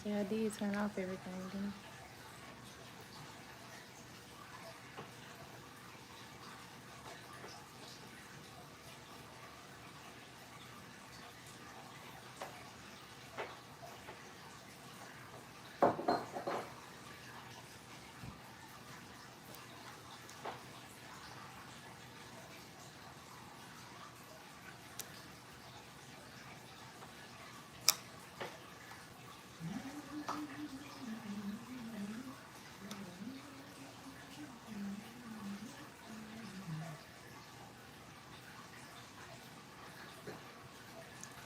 Yeah, I did turn off everything, didn't I?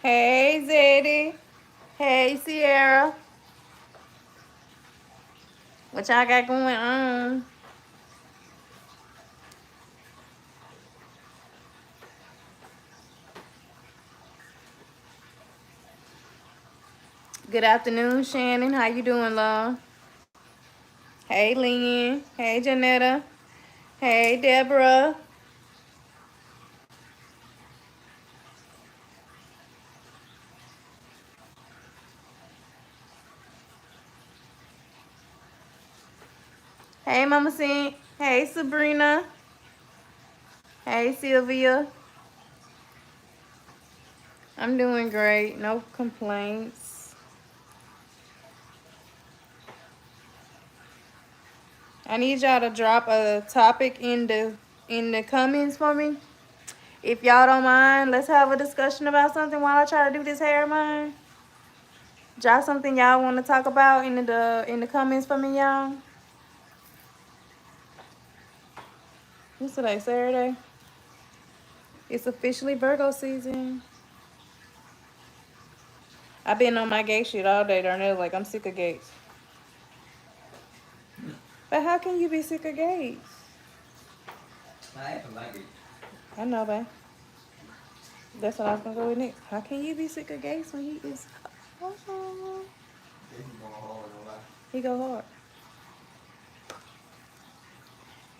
Hey, Zeddy. Hey, Sierra. What y'all got going on? Good afternoon, Shannon. How you doing, love? Hey, Lynn. Hey, Janetta. Hey, Deborah. Hey, Mama Sink. Hey, Sabrina. Hey, Sylvia. I'm doing great. No complaints. I need y'all to drop a topic in the comments for me. If y'all don't mind, let's have a discussion about something while I try to do this hair of mine. Drop something y'all want to talk about in the comments for me, y'all. What's today? Saturday. It's officially Virgo season. I've been on my gay shit all day, darn. Like, I'm sick of gates. But how can you be sick of gates? I know, babe. That's what I was gonna go with next. How can you be sick of gates when he is? Oh, he go hard.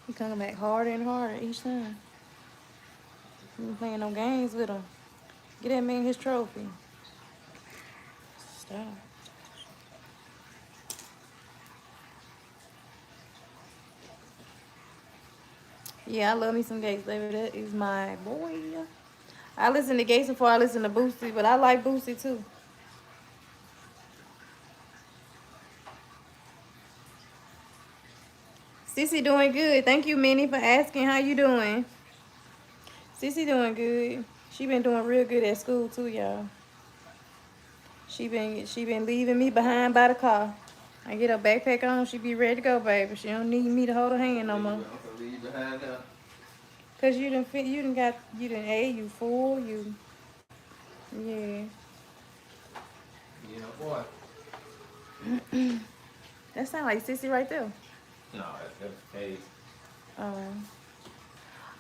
He coming back harder and harder each time. You been playing no games with him. Get that man his trophy. Stop. Yeah, I love me some Gates, baby. That is my boy. I listen to Gates before I listen to Boosie, but I like Boosie too. Cece doing good. Thank you, Minnie, for asking. How you doing? Cece doing good. She been doing real good at school too, y'all. She been leaving me behind by the car. I get her backpack on, she be ready to go, baby. She don't need me to hold her hand no more. Cause you done fit, you done A, you full, yeah. Yeah, boy. That sound like Sissy right there. No, that's Hayes.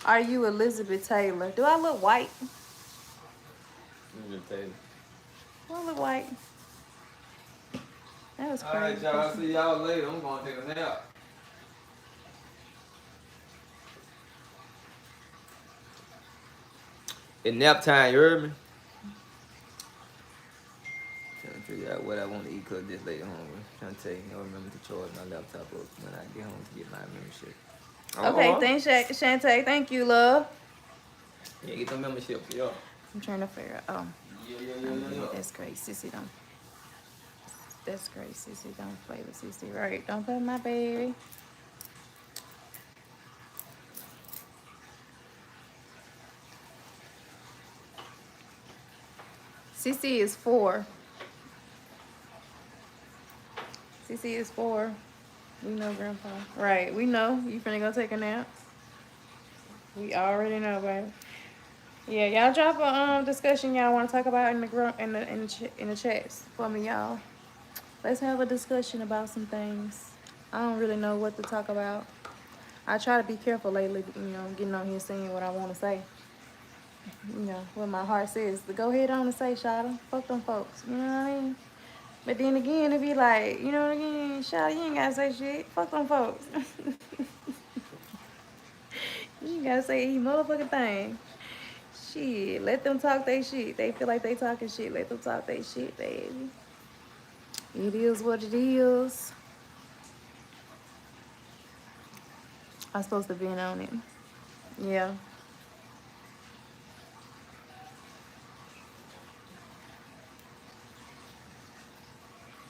Are you Elizabeth Taylor? Do I look white? Let me just tell you. Do I look white? That was crazy. Alright, y'all. I'll see y'all later. I'm going to take a nap. It's nap time, you heard me? Trying to figure out what I want to eat because this lady hungry. Trying to tell you, I remember to charge my laptop up when I get home to get my membership. Okay, thanks, Shantae. Thank you, love. Yeah, get the membership, yeah. I'm trying to figure out. Oh, Yeah. that's great. Sissy don't. That's great. Sissy don't play with Sissy. Right? Don't play with my baby. Sissy is 4. Sissy is 4. We know, Grandpa. Right? We know. You finna go take a nap. We already know, baby. Yeah, y'all drop a discussion y'all want to talk about in the chats for me, y'all. Let's have a discussion about some things. I don't really know what to talk about. I try to be careful lately, getting on here saying what I want to say. What my heart says. But go ahead on and say, Shada. Fuck them folks. You know what I mean? But then again, it be like, you know what I mean? Shada, you ain't got to say shit. Fuck them folks. You ain't got to say any motherfucking thing. Shit, let them talk they shit. They feel like they talking shit. Let them talk they shit, baby. It is what it is. I'm supposed to be on it. Yeah.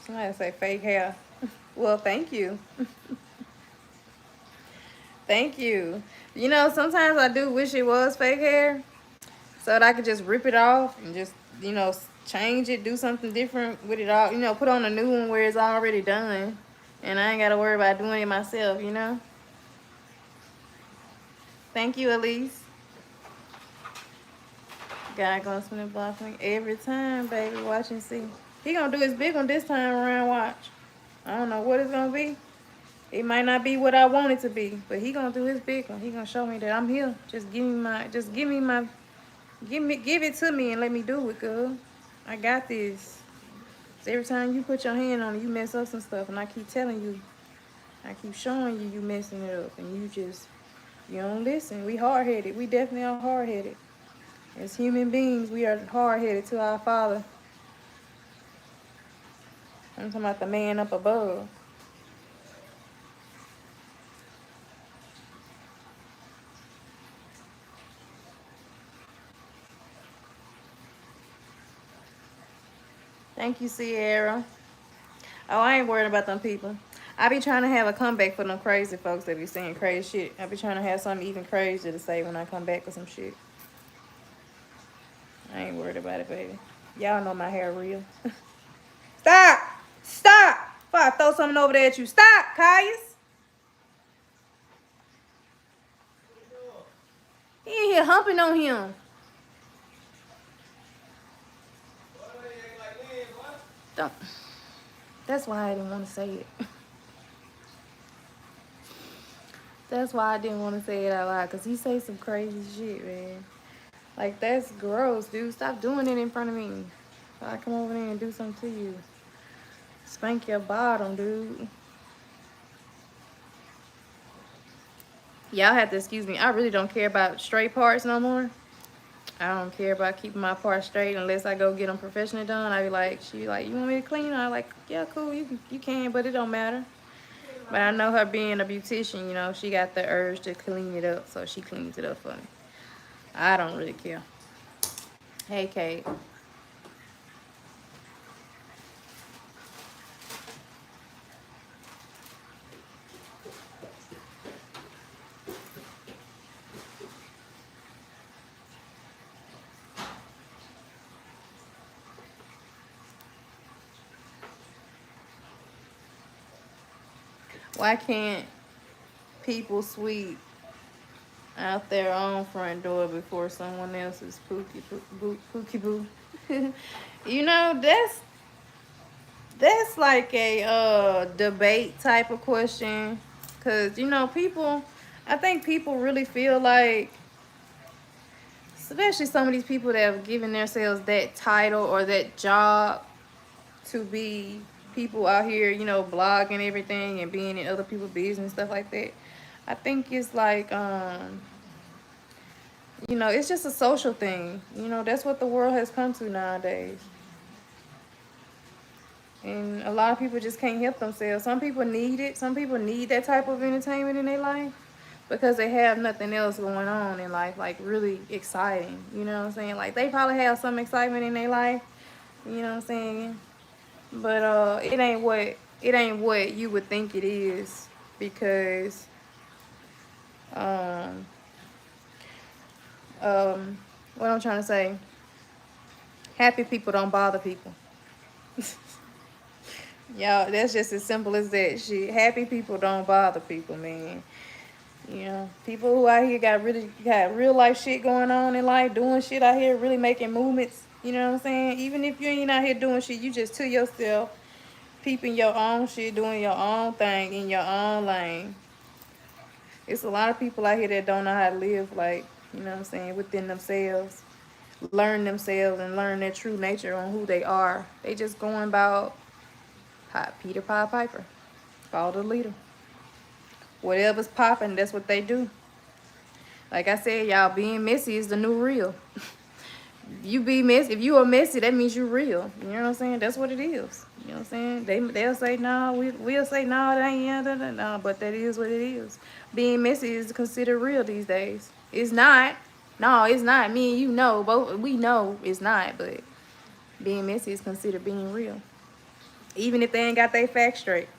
Somebody say fake hair. Well, thank you. Thank you. You know, sometimes I do wish it was fake hair so that I could just rip it off and just, you know, change it, do something different with it all. You know, put on a new one where it's already done. And I ain't got to worry about doing it myself, you know? Thank you, Elise. God gonna spin the block for me every time, baby. Watch and see. He gonna do his big one this time around, watch. I don't know what it's gonna be. It might not be what I want it to be, but he gonna do his big one. He gonna show me that I'm here. Just give it to me and let me do it, girl. I got this. So every time you put your hand on it, you mess up some stuff, and I keep telling you, I keep showing you, you messing it up, and you don't listen. We hard-headed. We definitely are hard-headed. As human beings, we are hard-headed to our Father. I'm talking about the man up above. Thank you, Sierra. Oh, I ain't worried about them people. I be trying to have a comeback for them crazy folks that be saying crazy shit. I be trying to have something even crazier to say when I come back with some shit. I ain't worried about it, baby. Y'all know my hair real. Stop! Stop! Before I throw something over there at you. Stop, Caius! He in here humping on him. Don't. That's why I didn't want to say it. That's why I didn't want to say it out loud. Because he say some crazy shit, man. Like, that's gross, dude. Stop doing it in front of me. So I come over there and do something to you. Spank your bottom, dude. Y'all have to excuse me. I really don't care about straight parts no more. I don't care about keeping my parts straight unless I go get them professionally done. I be like, she be like, you want me to clean? I like, yeah, cool, you can, but it don't matter. But I know her being a beautician, you know, she got the urge to clean it up, so she cleans it up for me. I don't really care. Hey, Kate. Why can't people sweep out their own front door before someone else's pookie boo? You know, that's like a debate type of question. Because, you know, I think people really feel like, especially some of these people that have given themselves that title or that job to be people out here, you know, blogging everything and being in other people's business, stuff like that. I think it's like, you know, it's just a social thing. You know, that's what the world has come to nowadays. And a lot of people just can't help themselves. Some people need it. Some people need that type of entertainment in their life because they have nothing else going on in life, like really exciting. You know what I'm saying? Like they probably have some excitement in their life. You know what I'm saying? But it ain't what you would think it is because what I'm trying to say, happy people don't bother people. Y'all, that's just as simple as that shit. Happy people don't bother people, man. You know, people who out here got real life shit going on in life, doing shit out here, really making movements. You know what I'm saying? Even if you ain't out here doing shit, you just to yourself, peeping your own shit, doing your own thing in your own lane. It's a lot of people out here that don't know how to live, like, you know what I'm saying, within themselves. Learn themselves and learn their true nature on who they are. They just going about Peter Pied Piper. Follow the leader. Whatever's popping, that's what they do. Like I said, y'all, being messy is the new real. You be messy. If you are messy, that means you're real. You know what I'm saying? That's what it is. You know what I'm saying? They'll say no, we'll say no, that ain't no, but that is what it is. Being messy is considered real these days. It's not. No, it's not. Me and you know, both we know it's not, but being messy is considered being real. Even if they ain't got their facts straight.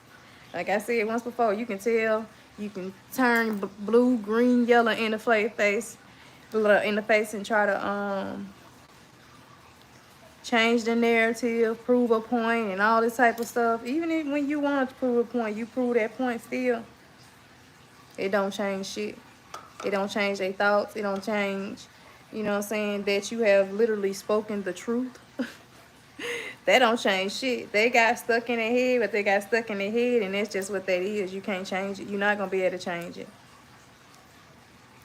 Like I said once before, you can tell, you can turn blue, green, yellow in the face, and try to change the narrative, prove a point, and all this type of stuff. Even if, when you want to prove a point, you prove that point still. It don't change shit. It don't change their thoughts. It don't change, you know what I'm saying, that you have literally spoken the truth. That don't change shit. They got stuck in their head, but they got stuck in their head, and that's just what that is. You can't change it. You're not going to be able to change it.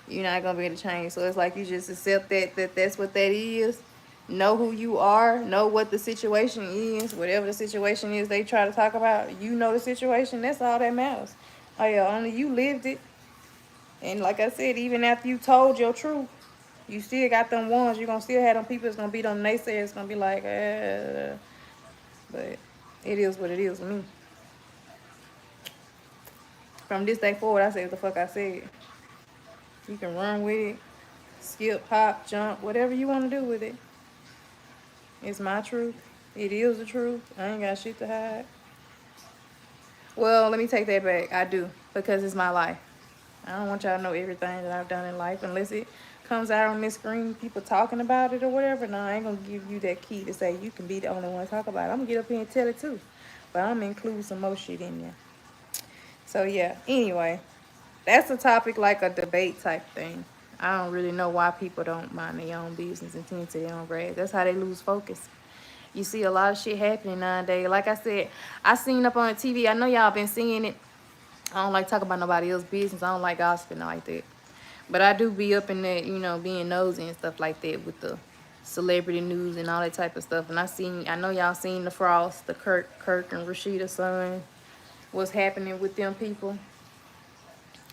You're not going to be able to change. So it's like you just accept that's what that is. Know who you are. Know what the situation is. Whatever the situation is they try to talk about, you know the situation. That's all that matters. Oh, yeah, only you lived it. And like I said, even after you told your truth, you still got them ones. You're going to still have them people that's going to be them naysayers. It's going to be like, but it is what it is with me. From this day forward, I said what the fuck I said. You can run with it, skip, hop, jump, whatever you want to do with it. It's my truth. It is the truth. I ain't got shit to hide. Well, let me take that back. I do, because it's my life. I don't want y'all to know everything that I've done in life unless it comes out on this screen, people talking about it or whatever. No, I ain't going to give you that key to say you can be the only one to talk about it. I'm going to get up here and tell it too. But I'm going to include some more shit in there. So, yeah. Anyway, that's a topic like a debate type thing. I don't really know why people don't mind their own business and tend to their own grades. That's how they lose focus. You see a lot of shit happening nowadays. Like I said, I seen up on the TV. I know y'all been seeing it. I don't like talking about nobody else's business. I don't like gossiping like that. But I do be up in that, you know, being nosy and stuff like that with the celebrity news and all that type of stuff. And I know y'all seen the Frost, the Kirk and Rashida son, what's happening with them people.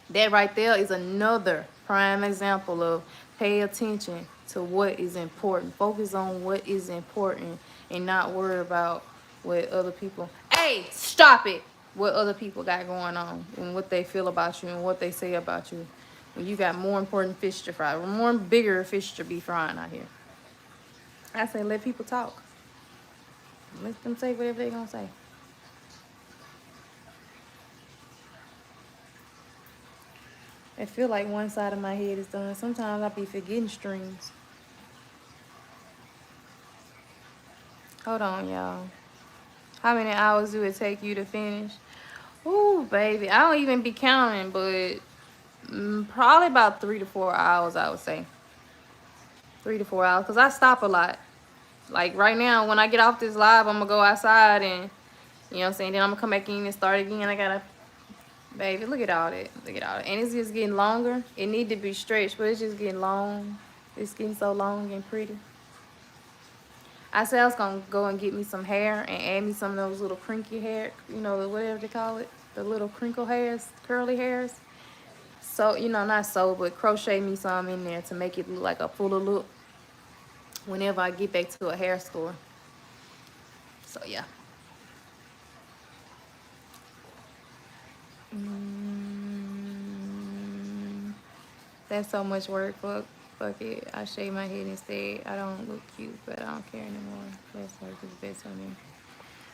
That right there is another prime example of pay attention to what is important. Focus on what is important and not worry about what other people, hey, stop it, what other people got going on and what they feel about you and what they say about you. When you got more important fish to fry, more bigger fish to be frying out here. I say let people talk. Let them say whatever they're gonna say. I feel like one side of my head is done. Sometimes I be forgetting strings. Hold on, y'all. How many hours do it take you to finish? Ooh, baby. I don't even be counting, but probably about 3 to 4 hours, I would say. 3 to 4 hours, because I stop a lot. Like right now, when I get off this live, I'm going to go outside and, you know what I'm saying, then I'm going to come back in and start again. I got to, baby, look at all that. Look at all that. And it's just getting longer. It need to be stretched, but it's just getting long. It's getting so long and pretty. I said I was going to go and get me some hair and add me some of those little crinkly hair, you know, whatever they call it. The little crinkle hairs, curly hairs. So, you know, not so, but crochet me some in there to make it look like a fuller look whenever I get back to a hair store. So, yeah. That's so much work. Fuck it. I shave my head instead. I don't look cute, but I don't care anymore. Less work is best for me.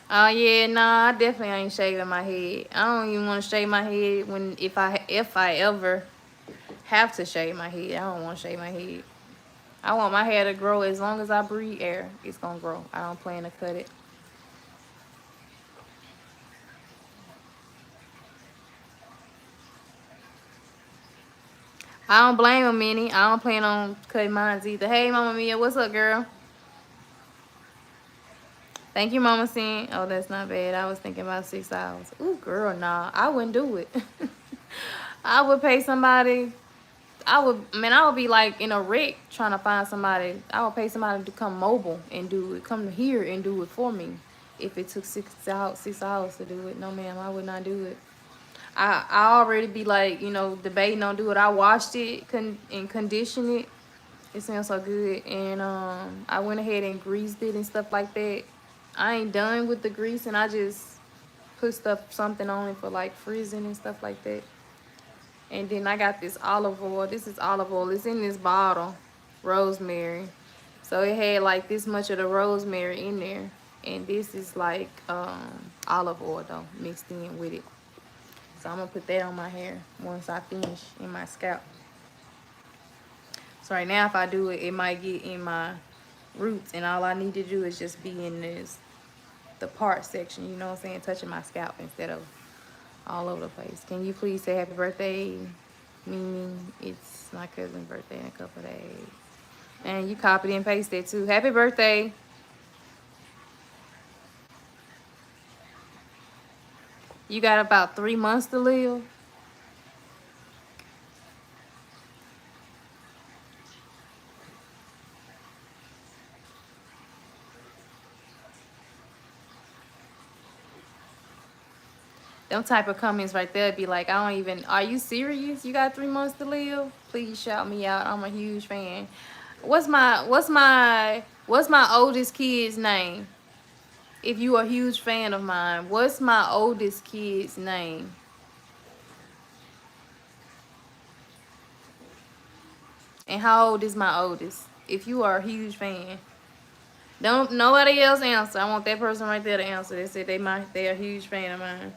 Oh yeah, nah, I definitely ain't shaving my head. I don't even want to shave my head if I ever have to shave my head. I don't want to shave my head. I want my hair to grow as long as I breathe air. It's gonna grow. I don't plan to cut it. I don't blame them any. I don't plan on cutting mine either. Hey, Mama Mia, what's up, girl? Thank you, Mama Sin. Oh, that's not bad. I was thinking about 6 hours. Ooh, girl, nah. I wouldn't do it. I would pay somebody. I would be like in a wreck trying to find somebody. I would pay somebody to come mobile and do it. Come here and do it for me. If it took 6 hours to do it. No, ma'am, I would not do it. I already be like, you know, debating on do it. I washed it and conditioned it. It smells so good. And I went ahead and greased it and stuff like that. I ain't done with the grease, and I just put something on it for like freezing and stuff like that. And then I got this olive oil. This is olive oil. It's in this bottle, rosemary. So it had like this much of the rosemary in there. And this is like olive oil though, mixed in with it. So I'm gonna put that on my hair once I finish in my scalp. So right now if I do it, it might get in my roots, and all I need to do is just be in the part section, you know what I'm saying, touching my scalp instead of all over the place. Can you please say happy birthday, Mimi? It's my cousin's birthday in a couple of days. And you copied and pasted too. Happy birthday. You got about 3 months to live. Them type of comments right there be like, I don't even, are you serious? You got 3 months to live? Please shout me out. I'm a huge fan. What's my oldest kid's name? If you are a huge fan of mine, what's my oldest kid's name? And how old is my oldest? If you are a huge fan. Don't nobody else answer. I want that person right there to answer. They said they're a huge fan of mine.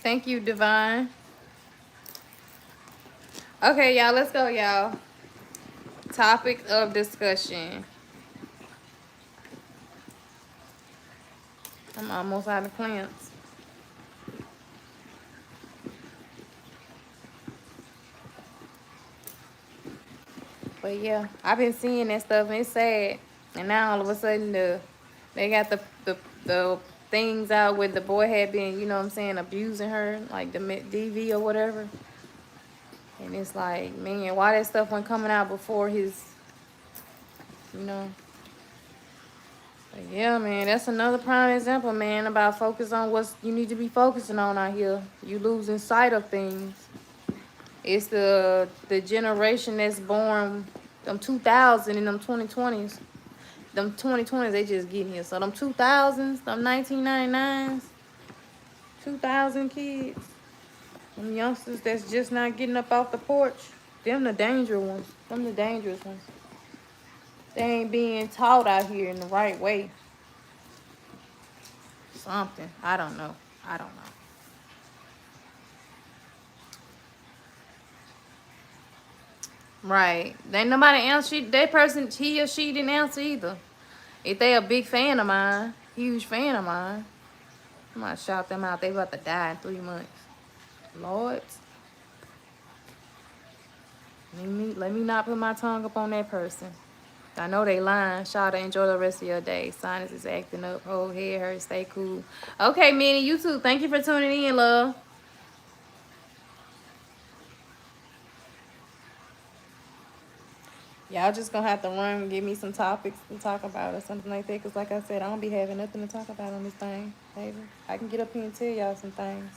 Thank you, Divine. Okay, y'all, let's go, y'all. Topic of discussion. I'm almost out of plants. But yeah, I've been seeing that stuff and it's sad. And now all of a sudden they got the things out where the boy had been, you know what I'm saying, abusing her, like the DV or whatever. And it's like, man, why that stuff wasn't coming out before his, you know. But yeah, man, that's another prime example, man, about focus on what you need to be focusing on out here. You losing sight of things. It's the generation that's born them 2000 and them 2020s. Them 2020s, they just getting here. So them 2000s, them 1999s, 2000 kids, them youngsters that's just not getting up off the porch, them the dangerous ones. Them the dangerous ones. They ain't being taught out here in the right way. Something. I don't know. I don't know. Right. Ain't nobody answer. That person, he or she didn't answer either. If they a big fan of mine, huge fan of mine, I might shout them out. They about to die in 3 months. Lord. Let me not put my tongue up on that person. I know they lying. Shout out, enjoy the rest of your day. Sinus is acting up. Whole head hurts. Stay cool. Okay, Minnie, you too. Thank you for tuning in, love. Y'all just gonna have to run and give me some topics to talk about or something like that. Because like I said, I don't be having nothing to talk about on this thing, baby. I can get up here and tell y'all some things.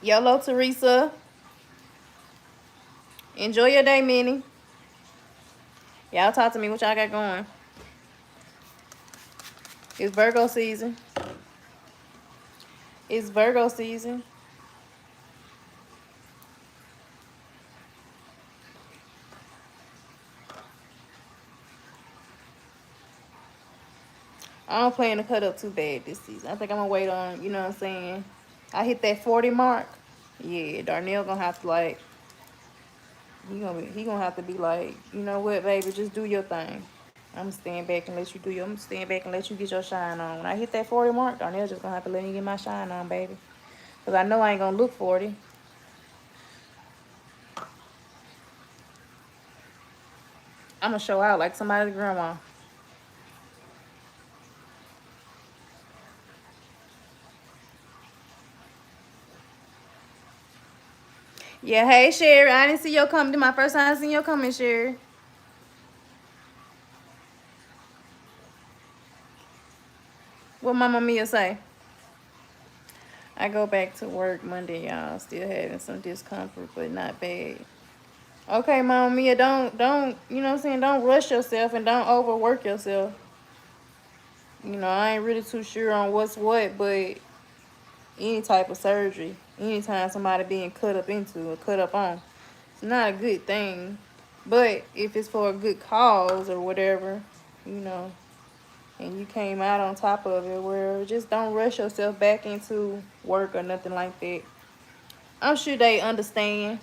YOLO, Teresa. Enjoy your day, Minnie. Y'all talk to me. What y'all got going? It's Virgo season. It's Virgo season. I don't plan to cut up too bad this season. I think I'm gonna wait on, you know what I'm saying? I hit that 40 mark. Yeah, Darnell gonna have to like, he gonna have to be like, you know what, baby, just do your thing. I'm stand back and let you do your, I'm stand back and let you get your shine on. When I hit that 40 mark, Darnell just gonna have to let me get my shine on, baby. Cause I know I ain't gonna look 40. I'm gonna show out like somebody's grandma. Yeah, hey Sherry, I didn't see your comment. My first time seeing your comment, Sherry. What Mama Mia say? I go back to work Monday, y'all. Still having some discomfort, but not bad. Okay, Mama Mia, don't, you know what I'm saying? Don't rush yourself and don't overwork yourself. You know, I ain't really too sure on what's what, but any type of surgery, anytime somebody being cut up into or cut up on, it's not a good thing. But if it's for a good cause or whatever, you know, and you came out on top of it, where just don't rush yourself back into work or nothing like that. I'm sure they understand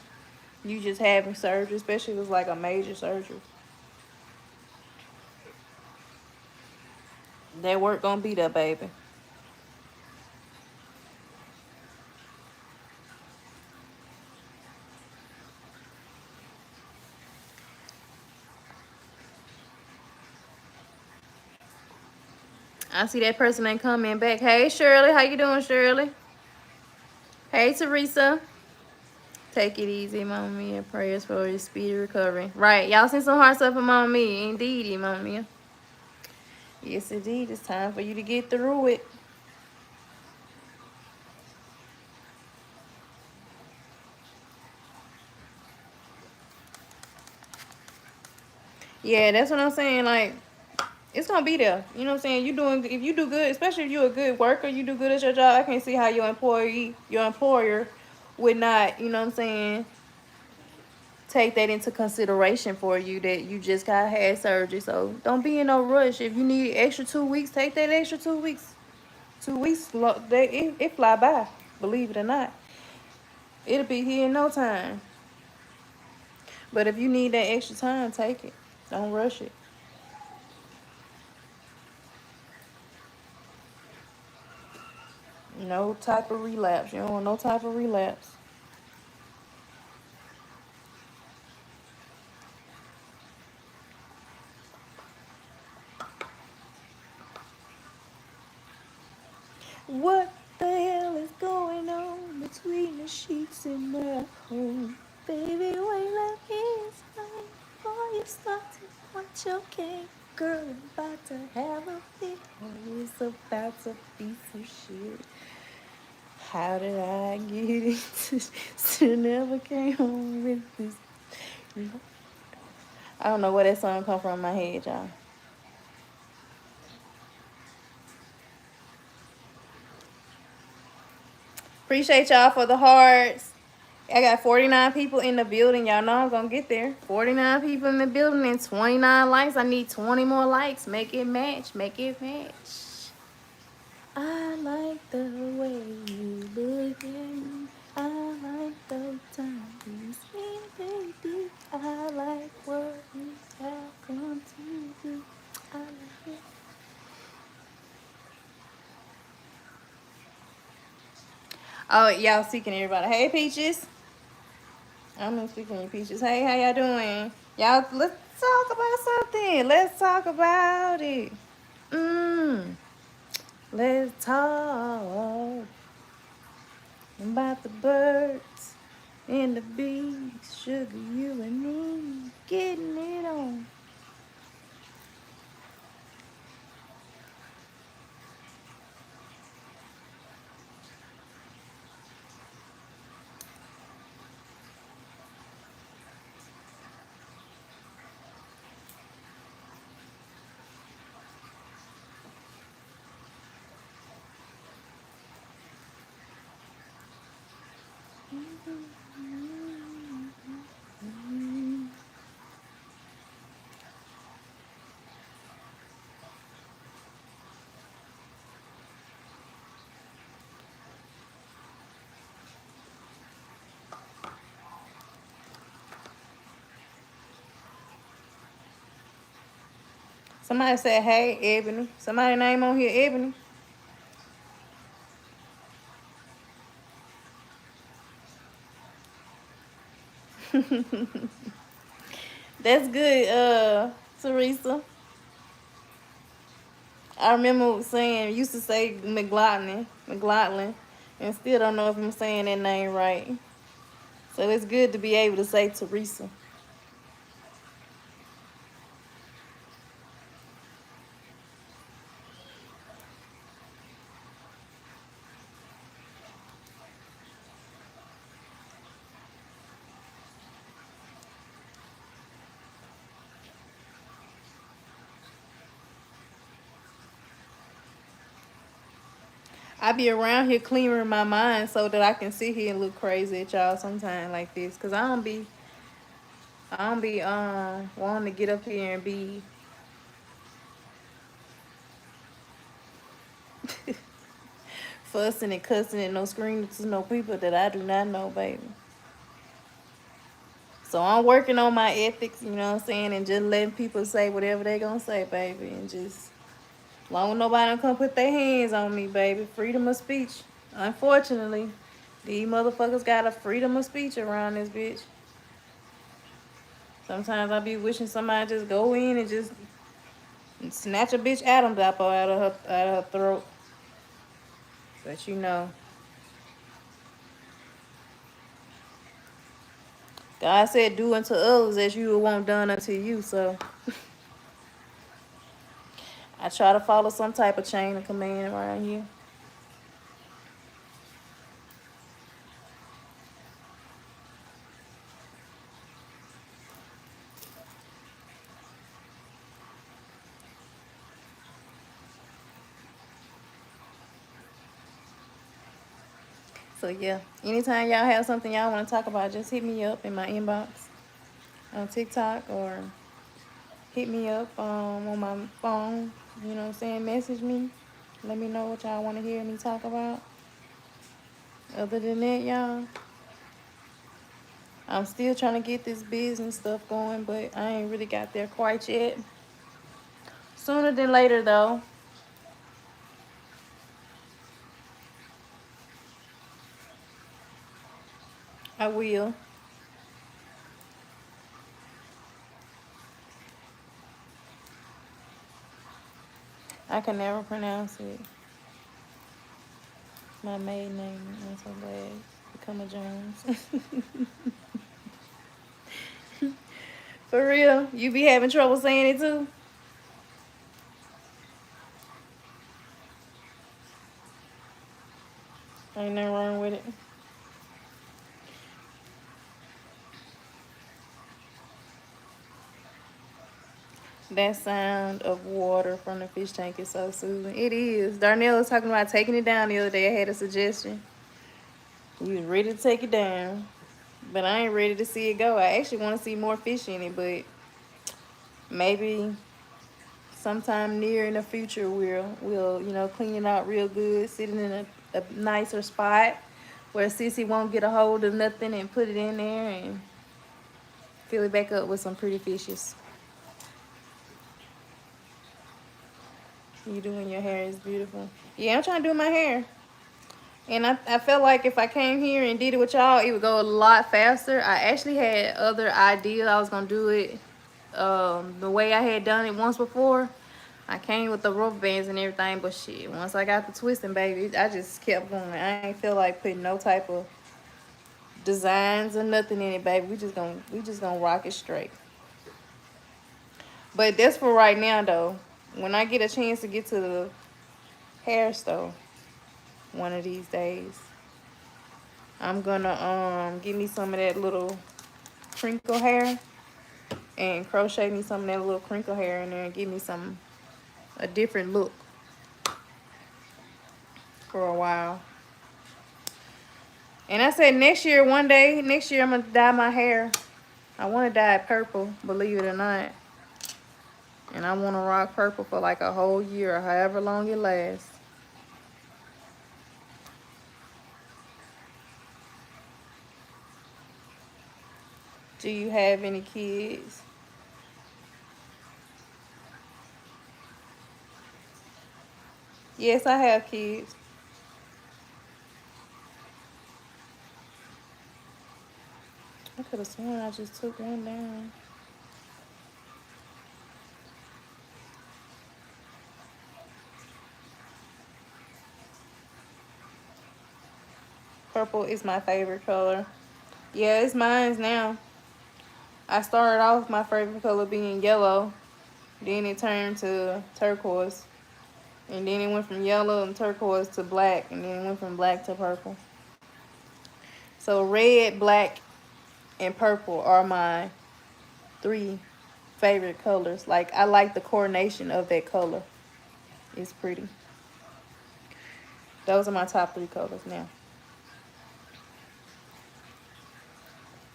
you just having surgery, especially if it's like a major surgery. That work gonna be there, baby. I see that person ain't coming back. Hey, Shirley. How you doing, Shirley? Hey, Teresa. Take it easy, Mama Mia. Prayers for your speedy recovery. Right. Y'all send some hearts up for Mama Mia. Indeed, Mama Mia. Yes, indeed. It's time for you to get through it. Yeah, that's what I'm saying. Like, it's gonna be there. You know what I'm saying? You doing, if you do good, especially if you're a good worker, you do good at your job. I can't see how your employer would not, you know what I'm saying, take that into consideration for you, that you just got had surgery. So don't be in no rush. If you need extra 2 weeks, take that extra 2 weeks. 2 weeks, it fly by. Believe it or not, it'll be here in no time. But if you need that extra time, take it. Don't rush it. No type of relapse. You don't want no type of relapse. What the hell is going on between the sheets in my home? Baby, wait, let me explain. Before you start to watch your game, girl, I'm about to have a fit. Oh, it's about to be some shit. How did I get into this? Never came home with this. I don't know where that song come from in my head, y'all. Appreciate y'all for the hearts. I got 49 people in the building. Y'all know I'm going to get there. 49 people in the building and 29 likes. I need 20 more likes. Make it match. Make it match. I like the way you look at me. I like the time you spend, baby. I like what you have come to do. I like it. Oh, y'all seeking everybody. Hey, Peaches. I'm not speaking your Peaches. Hey, how y'all doing? Y'all, let's talk about something. Let's talk about it. Mmm. Let's talk about the birds and the bees. Sugar, you and me getting it on. Somebody said, hey, Ebony. Somebody name on here, Ebony. That's good, Teresa. I remember saying, used to say McLaughlin, and still don't know if I'm saying that name right. So it's good to be able to say Teresa. I be around here clearing my mind so that I can sit here and look crazy at y'all sometime like this. Cause I don't be wanting to get up here and be fussing and cussing and no screaming to no people that I do not know, baby. So I'm working on my ethics, you know what I'm saying, and just letting people say whatever they gonna say, baby, and just long as nobody don't come put their hands on me, baby. Freedom of speech. Unfortunately, these motherfuckers got a freedom of speech around this bitch. Sometimes I be wishing somebody just go in and just snatch a bitch Adam's apple out of her throat. But you know, God said, "Do unto others as you would want done unto you." So I try to follow some type of chain of command around here. So yeah, anytime y'all have something y'all want to talk about, just hit me up in my inbox on TikTok or hit me up on my phone. You know what I'm saying? Message me. Let me know what y'all want to hear me talk about. Other than that, y'all, I'm still trying to get this business stuff going, but I ain't really got there quite yet. Sooner than later, though. I will. I can never pronounce it. My maiden name. I'm so glad. Become a Jones. For real? You be having trouble saying it too? Ain't nothing wrong with it. That sound of water from the fish tank is so soothing. It is. Darnell was talking about taking it down the other day. I had a suggestion. He was ready to take it down. But I ain't ready to see it go. I actually want to see more fish in it, but maybe sometime near in the future we'll clean it out real good, sitting in a nicer spot where Sissy won't get a hold of nothing and put it in there and fill it back up with some pretty fishes. You doing your hair is beautiful. Yeah, I'm trying to do my hair. And I felt like if I came here and did it with y'all, it would go a lot faster. I actually had other ideas. I was going to do it the way I had done it once before. I came with the rubber bands and everything, but shit, once I got the twisting, baby, I just kept going. I ain't feel like putting no type of designs or nothing in it, baby. We just gonna rock it straight. But that's for right now, though. When I get a chance to get to the hair store one of these days, I'm gonna give me some of that little crinkle hair and crochet me some of that little crinkle hair in there and give me a different look for a while. And I said next year, next year I'm gonna dye my hair. I want to dye it purple, believe it or not. And I want to rock purple for like a whole year or however long it lasts. Do you have any kids? Yes, I have kids. I could have sworn I just took one down. Purple is my favorite color. Yeah, it's mine now. I started off my favorite color being yellow. Then it turned to turquoise. And then it went from yellow and turquoise to black. And then it went from black to purple. So red, black, and purple are my three favorite colors. Like, I like the coordination of that color. It's pretty. Those are my top 3 colors now.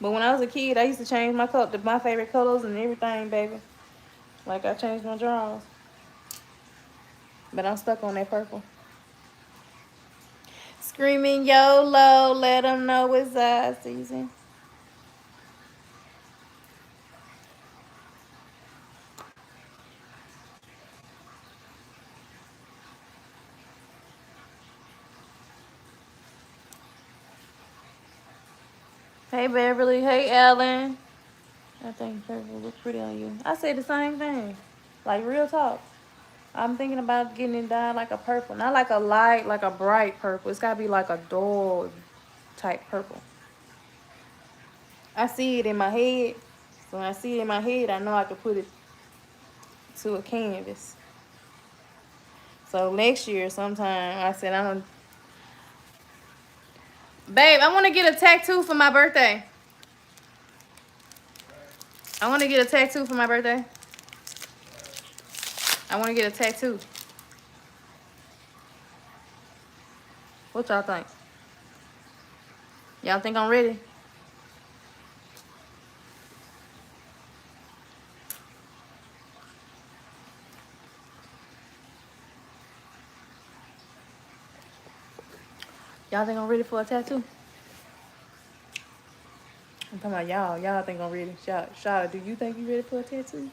But when I was a kid, I used to change my favorite colors and everything, baby. Like I changed my drawers. But I'm stuck on that purple. Screaming YOLO, let them know it's our season. Hey Beverly, hey Ellen. I think purple looks pretty on you. I say the same thing. Like real talk. I'm thinking about getting it dyed like a purple. Not like a light, like a bright purple. It's gotta be like a dull type purple. I see it in my head. So when I see it in my head, I know I can put it to a canvas. So next year sometime I said I'm gonna, babe, I wanna get a tattoo for my birthday. I wanna get a tattoo for my birthday. I wanna get a tattoo. What y'all think? Y'all think I'm ready? Y'all think I'm ready for a tattoo? I'm talking about y'all. Y'all think I'm ready. Shada, do you think you ready for a tattoo?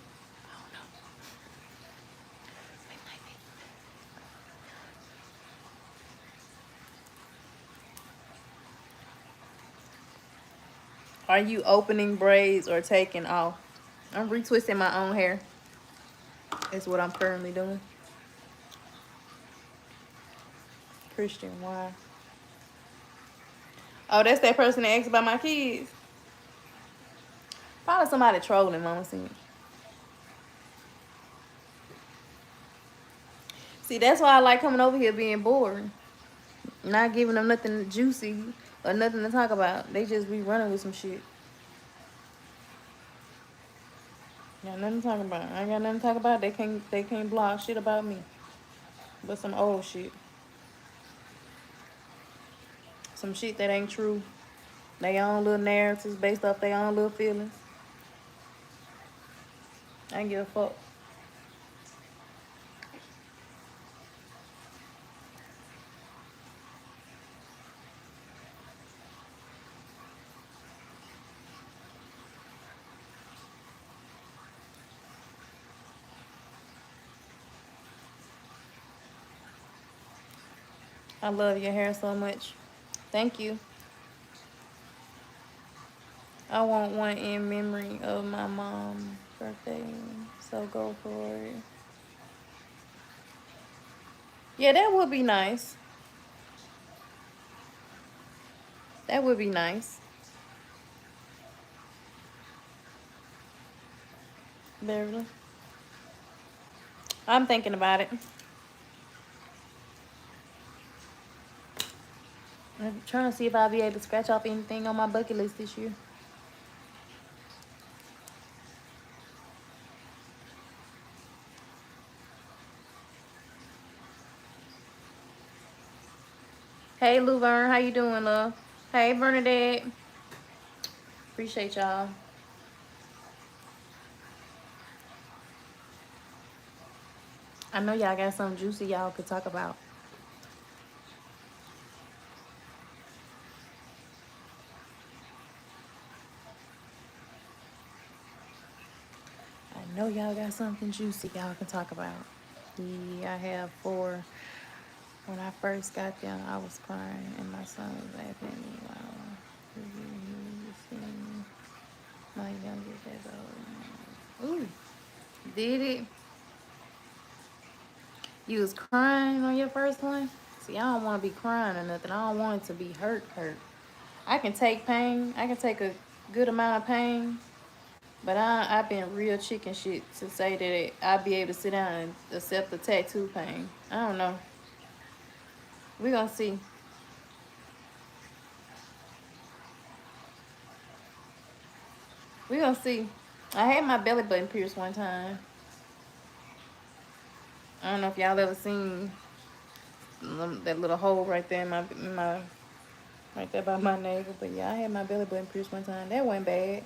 Are you opening braids or taking off? I'm retwisting my own hair. That's what I'm currently doing. Christian, why? Oh, that's that person that asked about my kids. Probably somebody trolling, Mama seen. See, that's why I like coming over here being boring. Not giving them nothing juicy or nothing to talk about. They just be running with some shit. Got nothing to talk about. I ain't got nothing to talk about. They can't block shit about me. But some old shit. Some shit that ain't true. They own little narratives based off their own little feelings. I ain't give a fuck. I love your hair so much. Thank you. I want one in memory of my mom's birthday. So go for it. Yeah, that would be nice. That would be nice. Beverly. I'm thinking about it. I'm trying to see if I'll be able to scratch off anything on my bucket list this year. Hey, Luverne, how you doing, love? Hey, Bernadette. Appreciate y'all. I know y'all got something juicy y'all could talk about. I know y'all got something juicy y'all can talk about. Yeah, I have 4. When I first got them, I was crying, and my son was laughing at me. Wow. My youngest is old. Ooh, did it? You was crying on your first one? See, I don't want to be crying or nothing. I don't want it to be hurt. I can take pain. I can take a good amount of pain. But I've been real chicken shit to say that I'd be able to sit down and accept the tattoo pain. I don't know. We gonna see. We gonna see. I had my belly button pierced one time. I don't know if y'all ever seen that little hole right there in my right there by my navel. But yeah, I had my belly button pierced one time. That wasn't bad.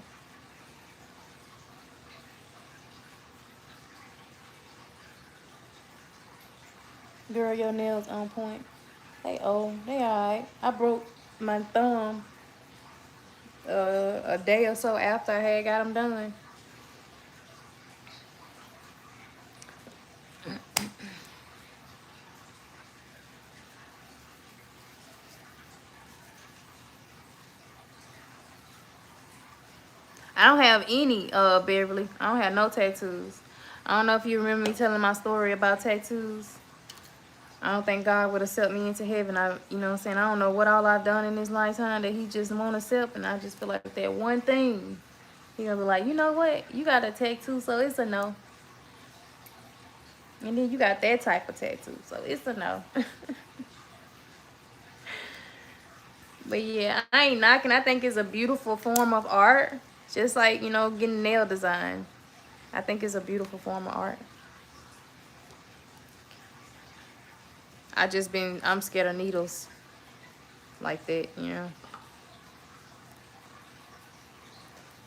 Girl, your nails on point. They old. They alright. I broke my thumb a day or so after I had got them done. I don't have any, Beverly. I don't have no tattoos. I don't know if you remember me telling my story about tattoos. I don't think God would accept me into heaven. You know what I'm saying? I don't know what all I've done in this lifetime that he just won't accept. And I just feel like that one thing, he gonna be like, you know what? You got a tattoo, so it's a no. And then you got that type of tattoo, so it's a no. But yeah, I ain't knocking. I think it's a beautiful form of art. Just like, you know, getting nail design. I think it's a beautiful form of art. I'm scared of needles like that, you know.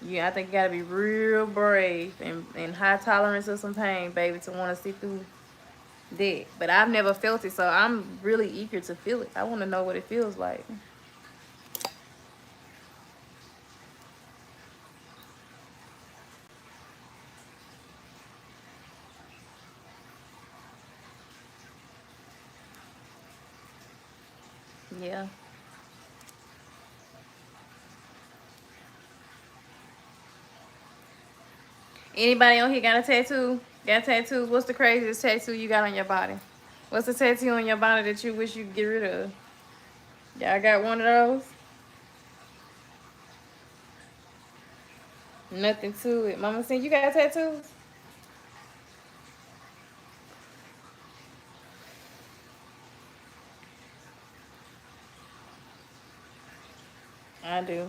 Yeah, I think you gotta be real brave and high tolerance of some pain, baby, to want to see through that. But I've never felt it, so I'm really eager to feel it. I want to know what it feels like. Yeah. Anybody on here got a tattoo? Got tattoos? What's the craziest tattoo you got on your body? What's the tattoo on your body that you wish you could get rid of? Y'all got one of those? Nothing to it. Mama said you got tattoos? I do.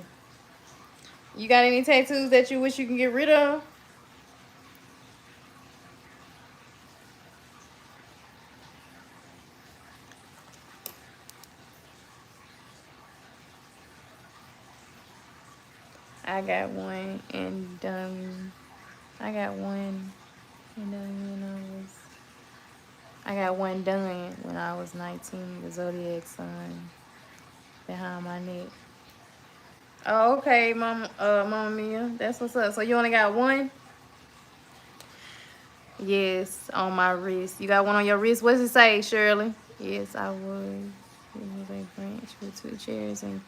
You got any tattoos that you wish you can get rid of? I got one and I got one and when I got one done when I was 19, the zodiac sign behind my neck. Oh, okay, Mama Mia. That's what's up. So you only got one? Yes, on my wrist. You got one on your wrist. What does it say, Shirley? Yes, I would. It was a branch with two chairs and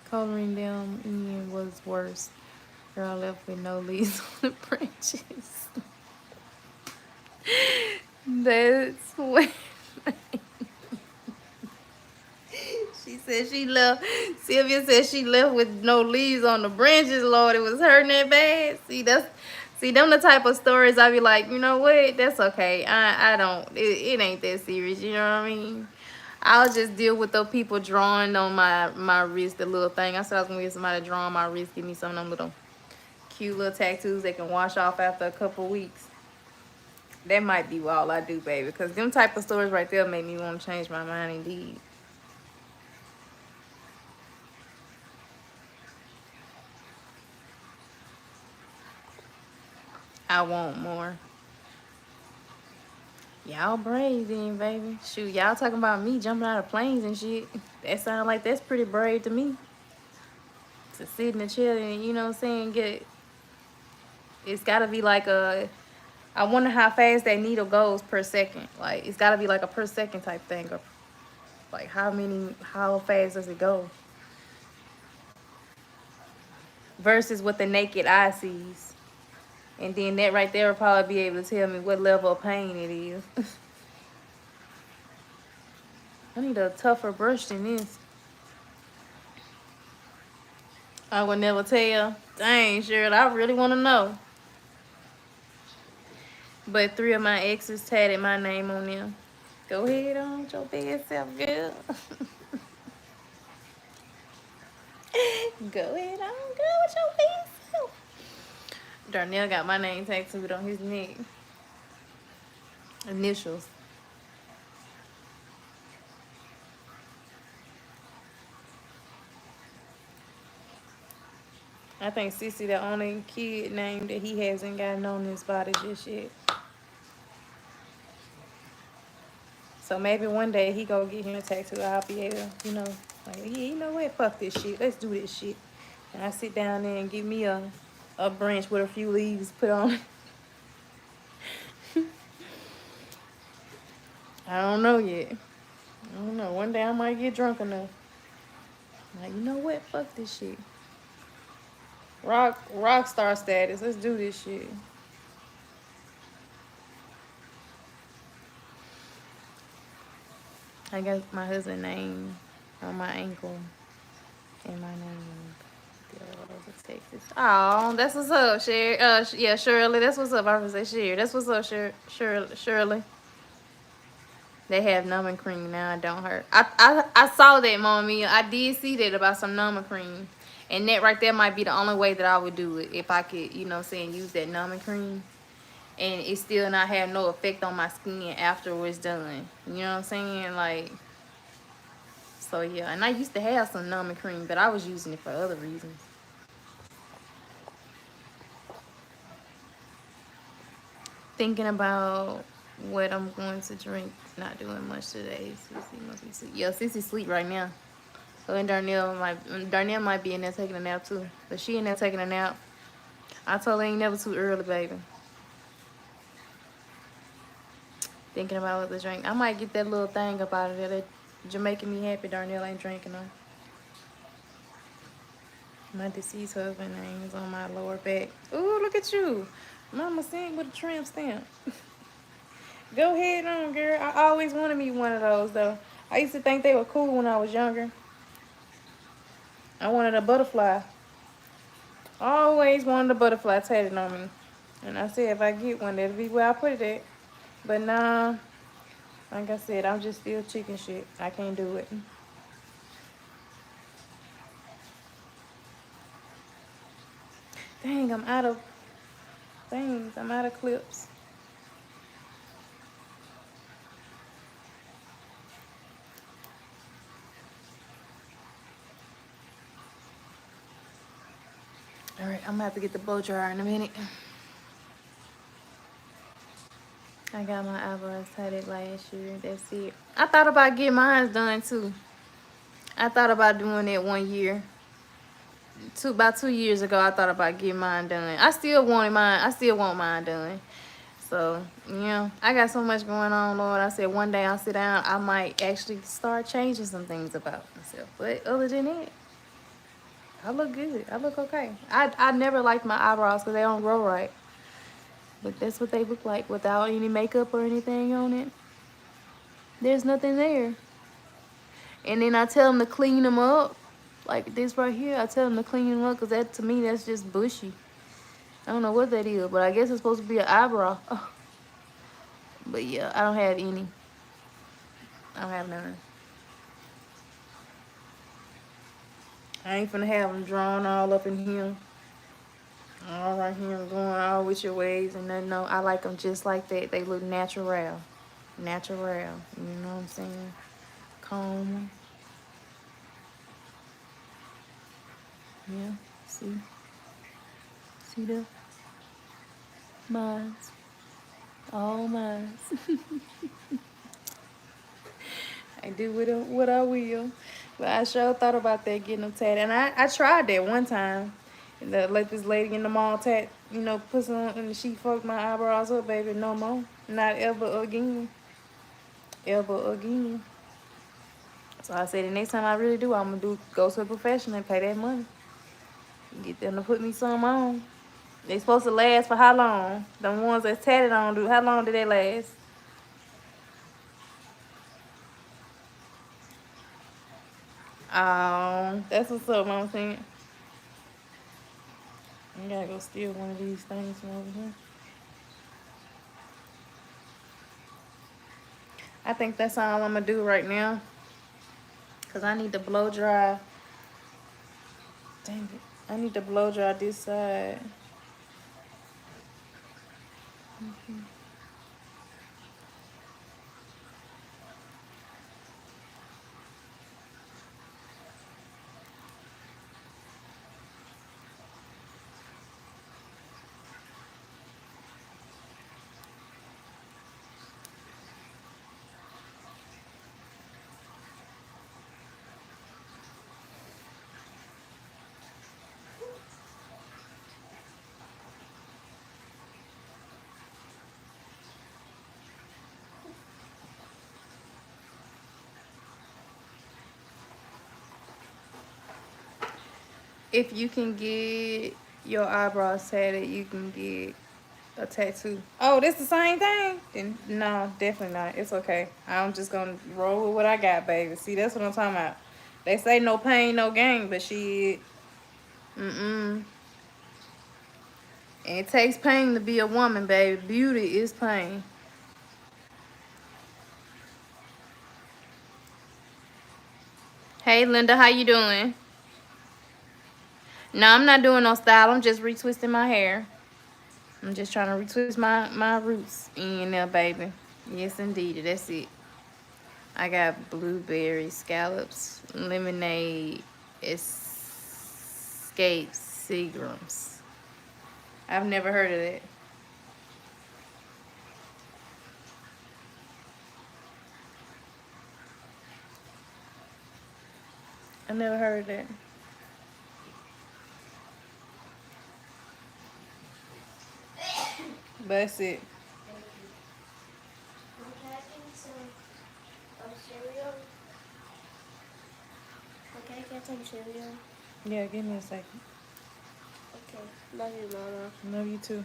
coloring them in was worse. Girl left with no leaves on the branches. That's what she said she left. Sylvia said she left with no leaves on the branches, Lord. It was hurting that bad. See, them the type of stories I be like, you know what? That's okay. I don't, it ain't that serious. You know what I mean? I'll just deal with the people drawing on my wrist, the little thing. I said I was gonna get somebody drawing my wrist, give me some of them little cute little tattoos that can wash off after a couple weeks. That might be all I do, baby. Because them type of stories right there make me want to change my mind indeed. I want more. Y'all brave then, baby. Shoot, y'all talking about me jumping out of planes and shit. That sounds like that's pretty brave to me. To sit in the chair and, you know what I'm saying, it's got to be like I wonder how fast that needle goes per second. Like, it's got to be like a per second type thing. Or like, how fast does it go? Versus what the naked eye sees. And then that right there will probably be able to tell me what level of pain it is. I need a tougher brush than this. I would never tell. Dang, Cheryl, I really want to know. But 3 of my exes tatted my name on them. Go ahead on with your bad self, girl. Go ahead on, girl, with your bad self. Darnell got my name tattooed on his neck. Initials. I think Cece the only kid name that he hasn't gotten on his body just yet. So maybe one day he go get him a tattoo. I'll be able, like, yeah, you know what? Fuck this shit. Let's do this shit. And I sit down there and give me a branch with a few leaves put on. I don't know yet. I don't know. One day I might get drunk enough. Like, you know what? Fuck this shit. Rock star status. Let's do this shit. I got my husband's name on my ankle and my name. Texas. Oh, that's what's up, Sherry. Yeah, Shirley. That's what's up. I was say Sherry. That's what's up, Shirley. They have numbing cream now. It don't hurt. I saw that, Mommy. I did see that about some numbing cream, and that right there might be the only way that I would do it if I could, use that numbing cream, and it still not have no effect on my skin after it's done. You know what I'm saying? Like, so yeah. And I used to have some numbing cream, but I was using it for other reasons. Thinking about what I'm going to drink. Not doing much today. Cece must be asleep. Yeah, Cece sleep right now. So and Darnell might be in there taking a nap too. But she in there taking a nap. I told her ain't never too early, baby. Thinking about what to drink. I might get that little thing up out of there that Jamaican me happy. Darnell ain't drinking them. My deceased husband name is on my lower back. Ooh, look at you. Mama sing with a tramp stamp. Go ahead on, girl. I always wanted me one of those, though. I used to think they were cool when I was younger. I wanted a butterfly. Always wanted a butterfly tatted on me. And I said if I get one, that'll be where I put it at. But nah, like I said, I'm just still chicken shit. I can't do it. Dang, I'm out of things. I'm out of clips. All right, I'm gonna have to get the blow dryer in a minute. I got my eyebrows tatted last year. That's it. I thought about getting mine done too. I thought about doing it 1 year. About 2 years ago, I thought about getting mine done. I still want mine done. So, yeah, I got so much going on, Lord. I said one day I'll sit down. I might actually start changing some things about myself. But other than that, I look good. I look okay. I never liked my eyebrows because they don't grow right. But that's what they look like without any makeup or anything on it. There's nothing there. And then I tell them to clean them up. Like this right here, I tell them to clean them up because that, to me, that's just bushy. I don't know what that is, but I guess it's supposed to be an eyebrow. Oh. But yeah, I don't have any. I don't have none. I ain't finna have them drawn all up in here. All right here, going all with your ways. And then, no, I like them just like that. They look natural. Natural. You know what I'm saying? Comb. Yeah, see? See the mines? All mines. I do what I will. But I sure thought about that, getting them tatted. And I tried that one time. And let this lady in the mall put some, and she fucked my eyebrows up, baby. No more. Not ever again. Ever again. So I said the next time I really do, I'm gonna go to a professional and pay that money. Get them to put me some on. They supposed to last for how long? The ones that's tatted on, how long did they last? Oh, that's what's up, Mama saying. I gotta go steal one of these things from over here. I think that's all I'm gonna do right now. Cause I need to blow dry. Dang it. I need to blow dry this side. If you can get your eyebrows tatted, you can get a tattoo. Oh, this the same thing? Then no, definitely not. It's okay. I'm just gonna roll with what I got, baby. See, that's what I'm talking about. They say no pain, no gain, but shit, mm-mm. And it takes pain to be a woman, baby. Beauty is pain. Hey, Linda, how you doing? No, I'm not doing no style. I'm just retwisting my hair. I'm just trying to retwist my roots in there, baby. Yes, indeed. That's it. I got blueberry scallops, lemonade, escape Seagrams. I've never heard of that. I never heard of that. But that's it. Okay, I get some cereal. Yeah, give me a second. Okay, love you, Mama. Love you too.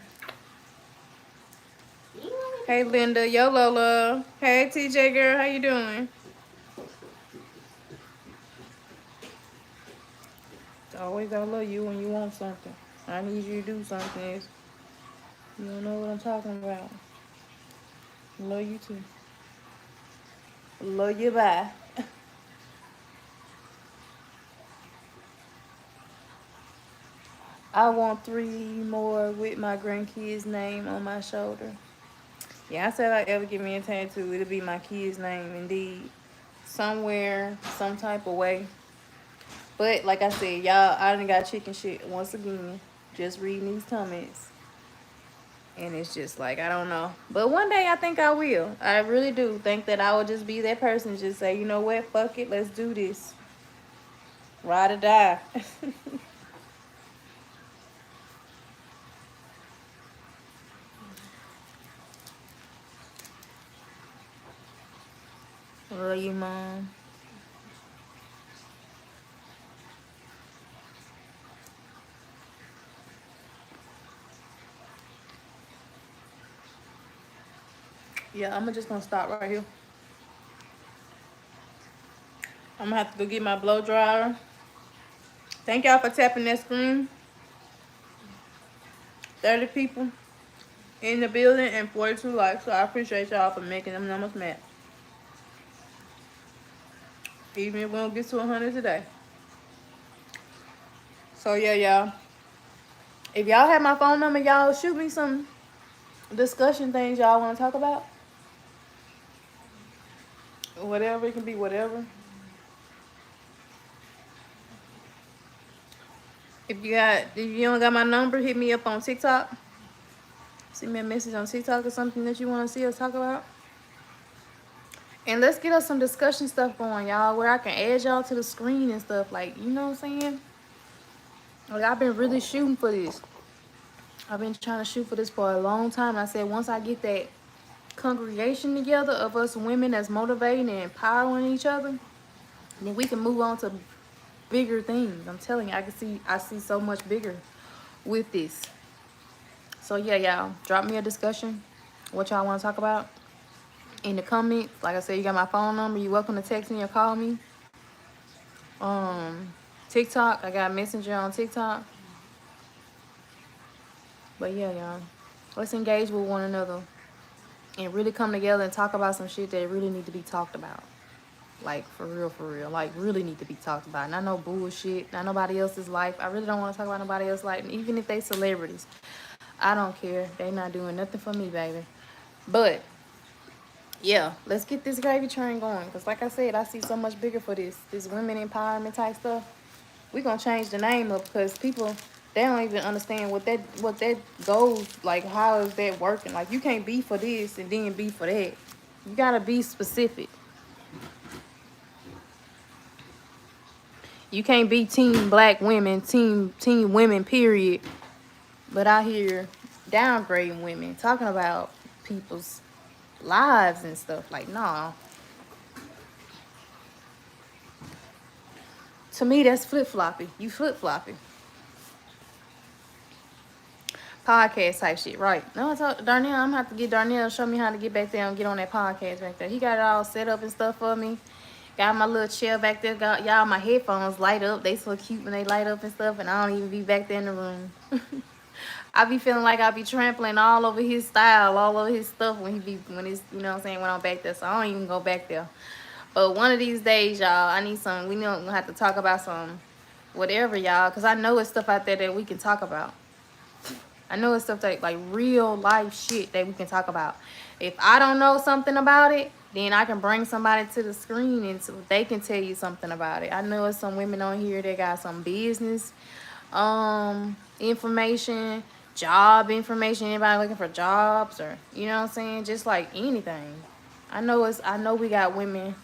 Hey, Linda. Yo, Lola. Hey, TJ girl. How you doing? Always I love you when you want something. I need you to do something. You don't know what I'm talking about. Love you too. Love you, bye. I want 3 more with my grandkid's name on my shoulder. Yeah, I said if I ever get me a tattoo, it'll be my kid's name, indeed. Somewhere, some type of way. But like I said, y'all, I done got chicken shit once again. Just reading these comments. And it's just like, I don't know. But one day I think I will. I really do think that I will just be that person. Just say, you know what? Fuck it. Let's do this. Ride or die. Love you, Mom. Yeah, I'm just going to stop right here. I'm going to have to go get my blow dryer. Thank y'all for tapping that screen. 30 people in the building and 42 likes. So I appreciate y'all for making them numbers mad. Even if we don't get to 100 today. So yeah, y'all. If y'all have my phone number, y'all shoot me some discussion things y'all want to talk about. Whatever, it can be whatever. If you don't got my number, hit me up on TikTok. Send me a message on TikTok or something that you want to see us talk about. And let's get us some discussion stuff going, y'all, where I can add y'all to the screen and stuff. Like, you know what I'm saying? Like, I've been really shooting for this. I've been trying to shoot for this for a long time. I said once I get that congregation together of us women that's motivating and empowering each other, then we can move on to bigger things. I'm telling you, I see so much bigger with this. So yeah, y'all, drop me a discussion what y'all want to talk about in the comments. Like I said, you got my phone number. You're welcome to text me or call me. TikTok, I got Messenger on TikTok. But yeah, y'all, let's engage with one another and really come together and talk about some shit that really need to be talked about. Like, for real. Like, really need to be talked about. Not no bullshit. Not nobody else's life. I really don't want to talk about nobody else's life. And even if they celebrities, I don't care. They not doing nothing for me, baby. But, yeah, let's get this gravy train going. Because, like I said, I see so much bigger for this. This women empowerment type stuff. We're going to change the name up because people, they don't even understand what that goes. Like, how is that working? Like, you can't be for this and then be for that. You got to be specific. You can't be team black women, team women, period. But out here downgrading women, talking about people's lives and stuff. Like, nah. To me, that's flip-floppy. You flip-floppy. Podcast type shit, right? No, I told Darnell I'm gonna have to get Darnell to show me how to get back there and get on that podcast back there. He got it all set up and stuff for me. Got my little chair back there. Got y'all my headphones light up. They so cute when they light up and stuff, and I don't even be back there in the room. I be feeling like I be trampling all over his style, all over his stuff when it's, you know what I'm saying, when I'm back there. So I don't even go back there. But one of these days, y'all, I need some, we know we'll have to talk about some whatever, y'all, because I know it's stuff out there that we can talk about. I know it's stuff that, like, real life shit that we can talk about. If I don't know something about it, then I can bring somebody to the screen and so they can tell you something about it. I know it's some women on here that got some business information, job information, anybody looking for jobs, or you know what I'm saying, just like anything. I know we got women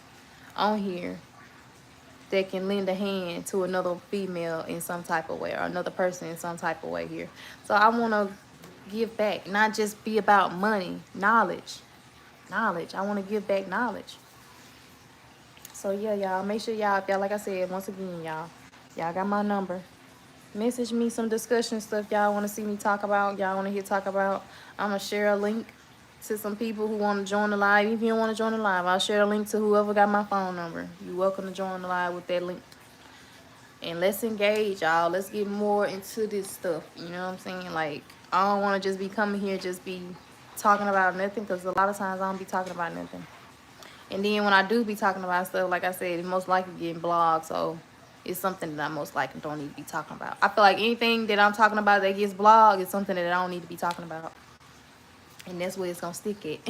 on here that can lend a hand to another female in some type of way, or another person in some type of way here. So I want to give back, not just be about money. Knowledge. I want to give back knowledge. So yeah, y'all, make sure y'all, if y'all, like I said, once again, y'all got my number. Message me some discussion stuff y'all want to see me talk about, y'all want to hear talk about. I'm going to share a link to some people who want to join the live. If you don't want to join the live, I'll share a link to whoever got my phone number. You're welcome to join the live with that link. And let's engage, y'all. Let's get more into this stuff. You know what I'm saying? Like, I don't want to just be coming here, just be talking about nothing, because a lot of times I don't be talking about nothing. And then when I do be talking about stuff, like I said, it's most likely getting blogged. So it's something that I most likely don't need to be talking about. I feel like anything that I'm talking about that gets blogged is something that I don't need to be talking about. And that's where it's going to stick at.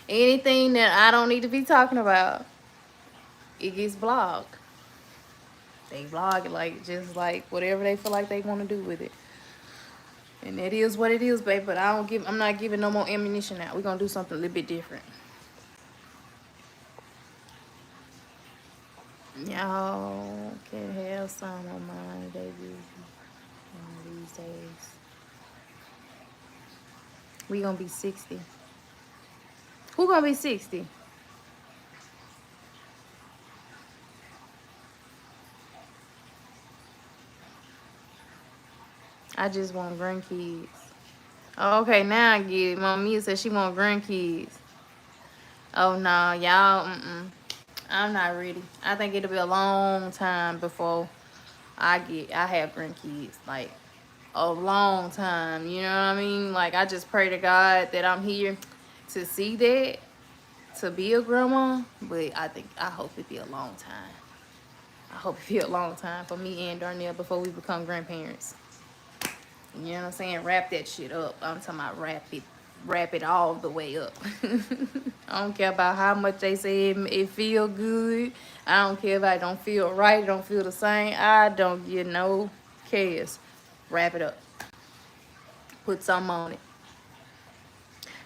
Anything that I don't need to be talking about, it gets blogged. They blog it like, just like whatever they feel like they want to do with it. And it is what it is, babe. But I'm not giving no more ammunition out. We're going to do something a little bit different. Y'all can have some of mine, baby, one of these days. We gonna be 60. Who gonna be 60? I just want grandkids. Oh, okay, now I get it. Mama Mia said she want grandkids. Oh no, y'all, I'm not ready. I think it'll be a long time before I have grandkids. Like, a long time, you know what I mean? Like, I just pray to God that I'm here to see that, to be a grandma. But I hope it be a long time. I hope it be a long time for me and Darnell before we become grandparents. You know what I'm saying? Wrap that shit up. I'm talking about wrap it all the way up. I don't care about how much they say it feel good. I don't care if I don't feel right, don't feel the same. I don't get no cares. Wrap it up. Put something on it.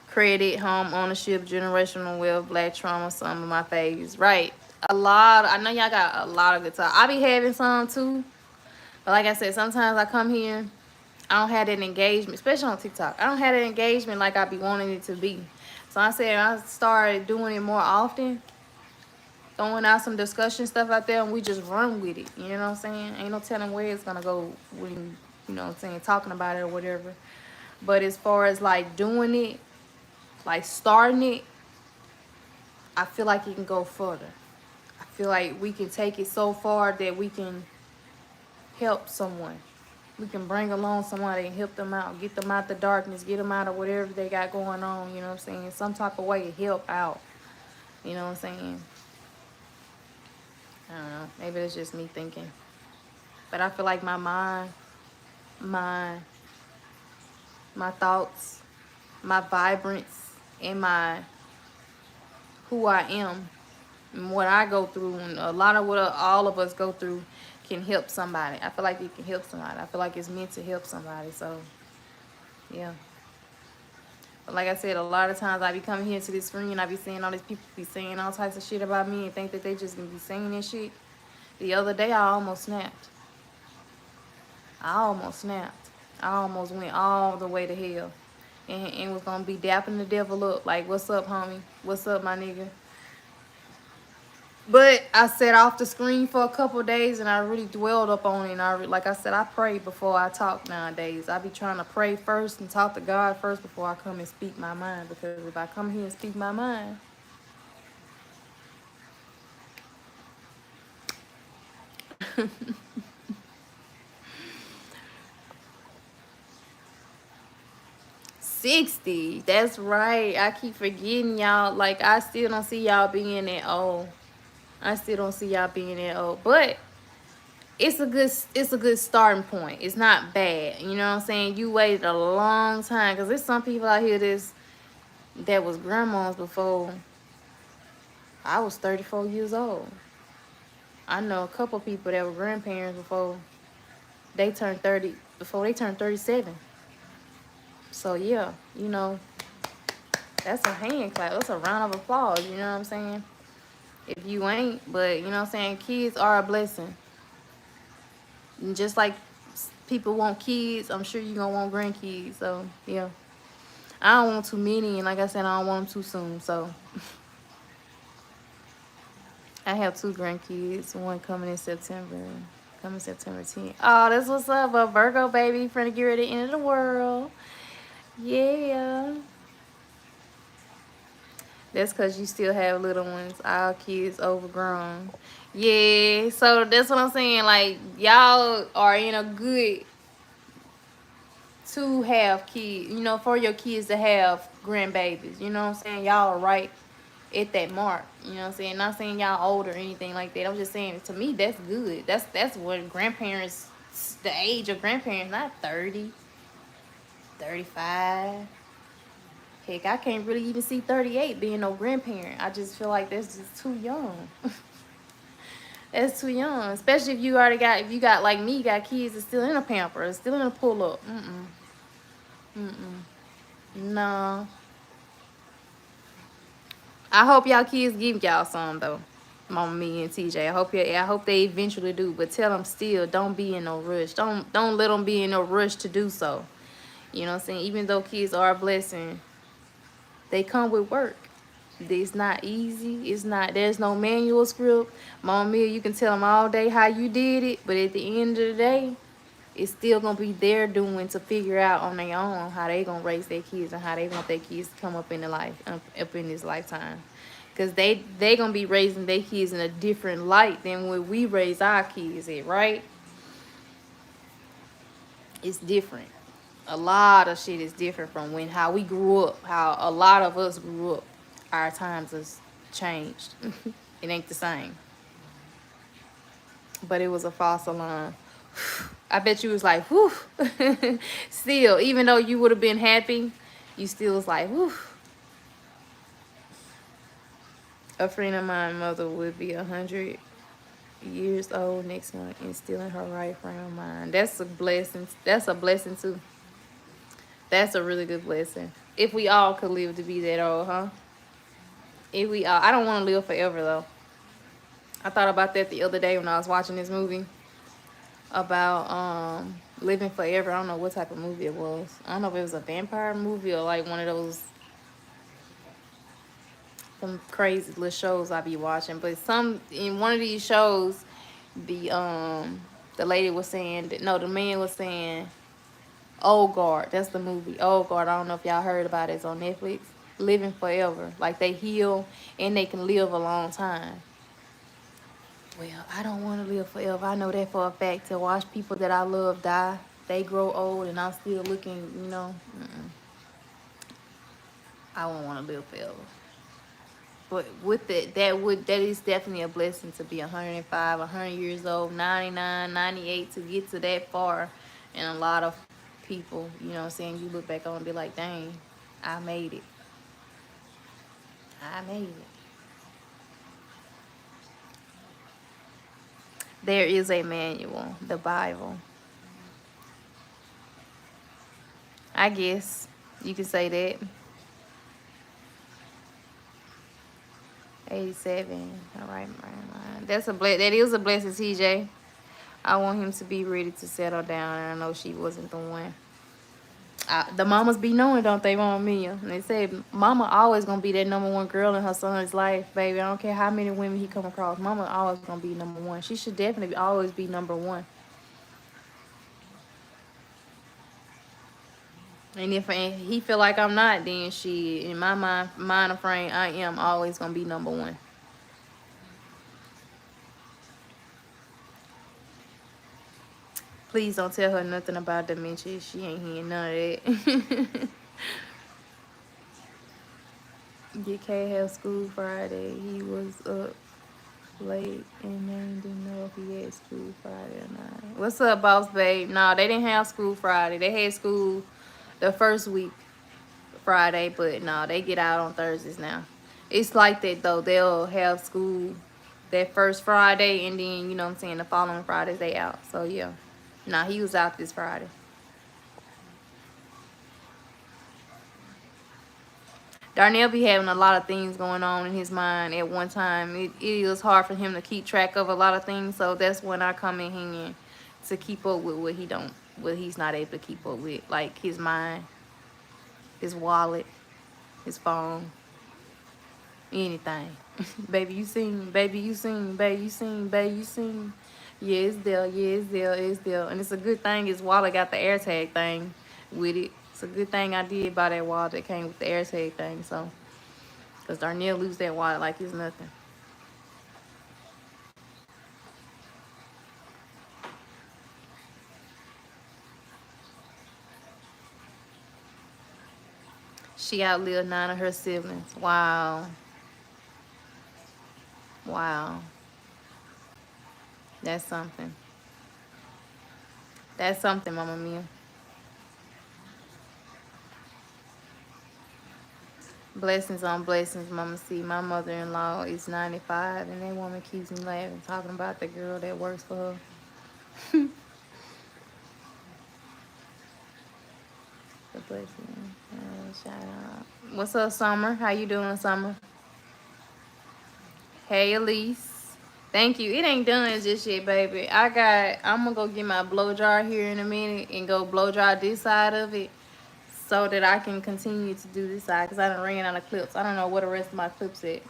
Credit, home ownership, generational wealth, black trauma, some of my faves. Right. I know y'all got a lot of good time. I be having some too. But like I said, sometimes I come here, I don't have that engagement, especially on TikTok. I don't have that engagement like I be wanting it to be. So I said I started doing it more often. Throwing out some discussion stuff out there, and we just run with it. You know what I'm saying? Ain't no telling where it's going to go when, you know what I'm saying, talking about it or whatever. But as far as like doing it, like starting it, I feel like it can go further. I feel like we can take it so far that we can help someone. We can bring along somebody and help them out, get them out the darkness, get them out of whatever they got going on, you know what I'm saying? Some type of way to help out, you know what I'm saying? I don't know, maybe it's just me thinking. But I feel like my mind, my thoughts, my vibrance, and who I am, and what I go through, and a lot of what all of us go through can help somebody. I feel like it can help somebody. I feel like it's meant to help somebody. So, yeah. But like I said, a lot of times I be coming here to this screen and I be seeing all these people be saying all types of shit about me and think that they just gonna be saying this shit. The other day, I almost snapped. I almost went all the way to hell. And was gonna be dapping the devil up. Like, what's up, homie? What's up, my nigga? But I sat off the screen for a couple of days and I really dwelled up on it. And like I said, I pray before I talk nowadays. I be trying to pray first and talk to God first before I come and speak my mind. Because if I come here and speak my mind, $60. That's right. I keep forgetting y'all. Like, I still don't see y'all being that old. I still don't see y'all being that old. But it's a good starting point. It's not bad. You know what I'm saying? You waited a long time. Because there's some people out here that was grandmas before I was 34 years old. I know a couple people that were grandparents before they turned 30, before they turned 37. So yeah, you know, that's a hand clap. That's a round of applause. You know what I'm saying? If you ain't, but you know what I'm saying? Kids are a blessing. And just like people want kids, I'm sure you're going to want grandkids. So yeah, I don't want too many. And like I said, I don't want them too soon. So I have 2 grandkids. One coming in September. Coming September 10th. Oh, that's what's up. A Virgo baby. Finna get ready to end of the world. Yeah. That's because you still have little ones. Our kids overgrown. Yeah. So that's what I'm saying. Like, y'all are in a good to have kids. You know, for your kids to have grandbabies. You know what I'm saying? Y'all are right at that mark. You know what I'm saying? Not saying y'all old or anything like that. I'm just saying, to me, that's good. That's what grandparents, the age of grandparents, not 30, 35. Heck, I can't really even see 38 being no grandparent. I just feel like that's just too young. That's too young. Especially if you already got, if you got, like me, got kids that's still in a pamper, still in a pull-up. No. I hope y'all kids give y'all some though, Mama, me, and TJ. I hope they eventually do. But tell them still, don't be in no rush. Don't let them be in no rush to do so. You know what I'm saying? Even though kids are a blessing, they come with work. It's not easy. It's not. There's no manual script. Mama Mia, you can tell them all day how you did it, but at the end of the day, it's still gonna be their doing to figure out on their own how they gonna raise their kids and how they want their kids to come up in the life, up in this lifetime. Cause they gonna be raising their kids in a different light than when we raise our kids at, right? It's different. A lot of shit is different from how we grew up, how a lot of us grew up. Our times has changed. It ain't the same. But it was a false alarm. I bet you was like, whew. Still, even though you would have been happy, you still was like, whew. A friend of mine, mother, would be 100 years old next month and still in her right frame of mind. That's a blessing. That's a blessing too. That's a really good blessing. If we all could live to be that old, huh? If we all, I don't want to live forever though. I thought about that the other day when I was watching this movie about living forever. I don't know what type of movie it was. I don't know if it was a vampire movie or like one of those some crazy little shows I be watching. But in one of these shows, the lady was saying that, no, the man was saying Old Guard. That's the movie. Old Guard. I don't know if y'all heard about it. It's on Netflix. Living forever. Like they heal and they can live a long time. Well, I don't want to live forever. I know that for a fact. To watch people that I love die, they grow old and I'm still looking, you know. I won't want to live forever. But with it, that is definitely a blessing to be 105, 100 years old, 99, 98, to get to that far. And a lot of people, you know what I'm saying, you look back on and be like, dang, I made it. I made it. There is a manual, the Bible. I guess you could say that. 87. All right. That is a blessing, TJ. I want him to be ready to settle down, and I know she wasn't the one. The mamas be knowing, don't they, Mama Mia? And they say mama always gonna be that #1 girl in her son's life, baby. I don't care how many women he come across. Mama always gonna be #1. She should definitely always be #1. And if he feel like I'm not, then she, in my mind and frame, I am always gonna be #1. Please don't tell her nothing about dementia. She ain't hearing none of that. Get K have school Friday. He was up late and they didn't know if he had school Friday or not. What's up, boss babe? No, they didn't have school Friday. They had school the first week Friday, but no, they get out on Thursdays now. It's like that though. They'll have school that first Friday and then, you know what I'm saying, the following Fridays they out. So yeah. Nah, he was out this Friday. Darnell be having a lot of things going on in his mind at one time. It is hard for him to keep track of a lot of things, so that's when I come in here to keep up with what he's not able to keep up with, like his mind, his wallet, his phone, anything. Baby, you sing. Baby, you sing. Baby, you sing. Baby, you sing. Yeah, it's there. Yeah, it's there. It's there. And it's a good thing his wallet got the AirTag thing with it. It's a good thing I did buy that wallet that came with the AirTag thing. So, because Darnell lose that wallet like it's nothing. She outlived 9 of her siblings. Wow. Wow. That's something. That's something, Mama Mia. Blessings on blessings, Mama C. My mother-in-law is 95, and that woman keeps me laughing, talking about the girl that works for her. The blessing. Shout out. What's up, Summer? How you doing, Summer? Hey, Elise. Thank you. It ain't done just yet, baby. I'm gonna go get my blow dryer here in a minute and go blow dry this side of it so that I can continue to do this side because I done ran out of clips. I don't know where the rest of my clips at.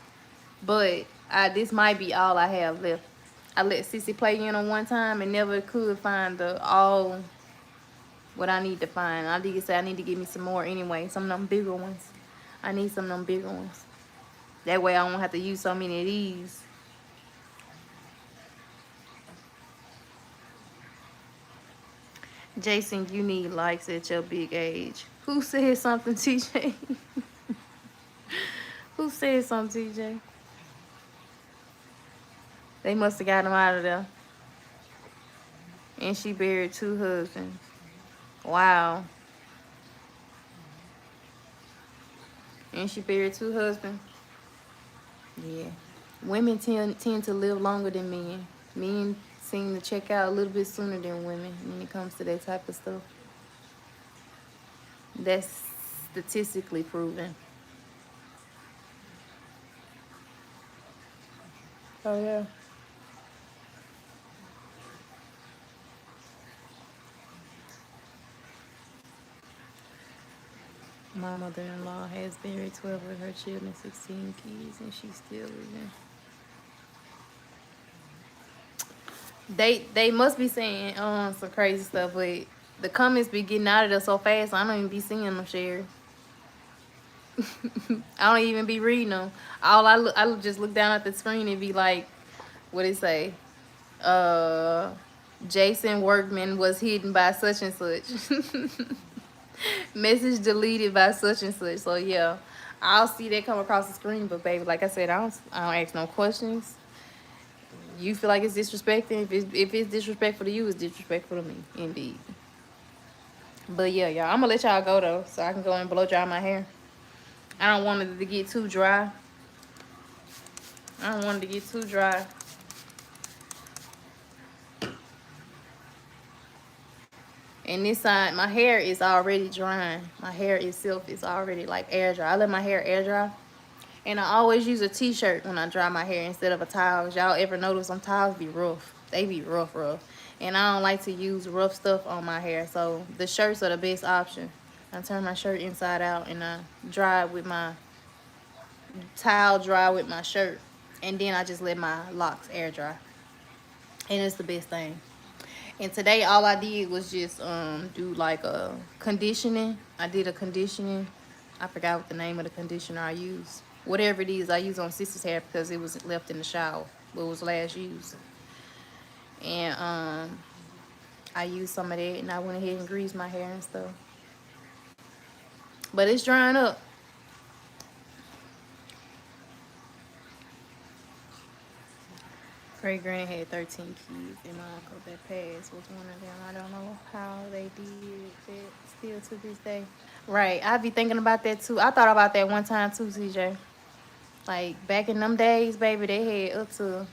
But this might be all I have left. I let Sissy play in on one time and never could find all what I need to find. I did say I need to get me some more anyway. Some of them bigger ones. I need some of them bigger ones. That way I won't have to use so many of these. Jason, you need likes at your big age. Who said something, TJ? Who said something, TJ? They must have got him out of there. And she buried 2 husbands. Wow. And she buried 2 husbands. Yeah. Women tend to live longer than men. Men seem to check out a little bit sooner than women when it comes to that type of stuff. That's statistically proven. Oh, yeah. My mother-in-law has buried 12 of her children, 16 kids, and she's still living. They must be saying some crazy stuff, but the comments be getting out of there so fast, I don't even be seeing them shared. I don't even be reading them. I just look down at the screen and be like, what it say? Jason Workman was hidden by such and such. Message deleted by such and such. So yeah, I'll see that come across the screen. But baby, like I said, I don't ask no questions. You feel like it's disrespecting. If it's disrespectful to you, it's disrespectful to me, indeed. But yeah, y'all, I'm gonna let y'all go though, so I can go and blow dry my hair. I don't want it to get too dry. I don't want it to get too dry. And this side, my hair is already drying. My hair itself is already like air dry. I let my hair air dry. And I always use a t-shirt when I dry my hair instead of a towel. Y'all ever notice some towels be rough? They be rough. And I don't like to use rough stuff on my hair. So the shirts are the best option. I turn my shirt inside out and I dry it with my towel dry with my shirt. And then I just let my locks air dry. And it's the best thing. And today all I did was just do like a conditioning. I did a conditioning. I forgot what the name of the conditioner I used. Whatever it is, I use on sister's hair because it was left in the shower. It was last used. And I used some of that and I went ahead and greased my hair and stuff. But it's drying up. Great grand had 13 kids, and my uncle that passed was one of them. I don't know how they did that still to this day. Right, I be thinking about that too. I thought about that one time too, CJ. Like back in them days, baby, they had up to,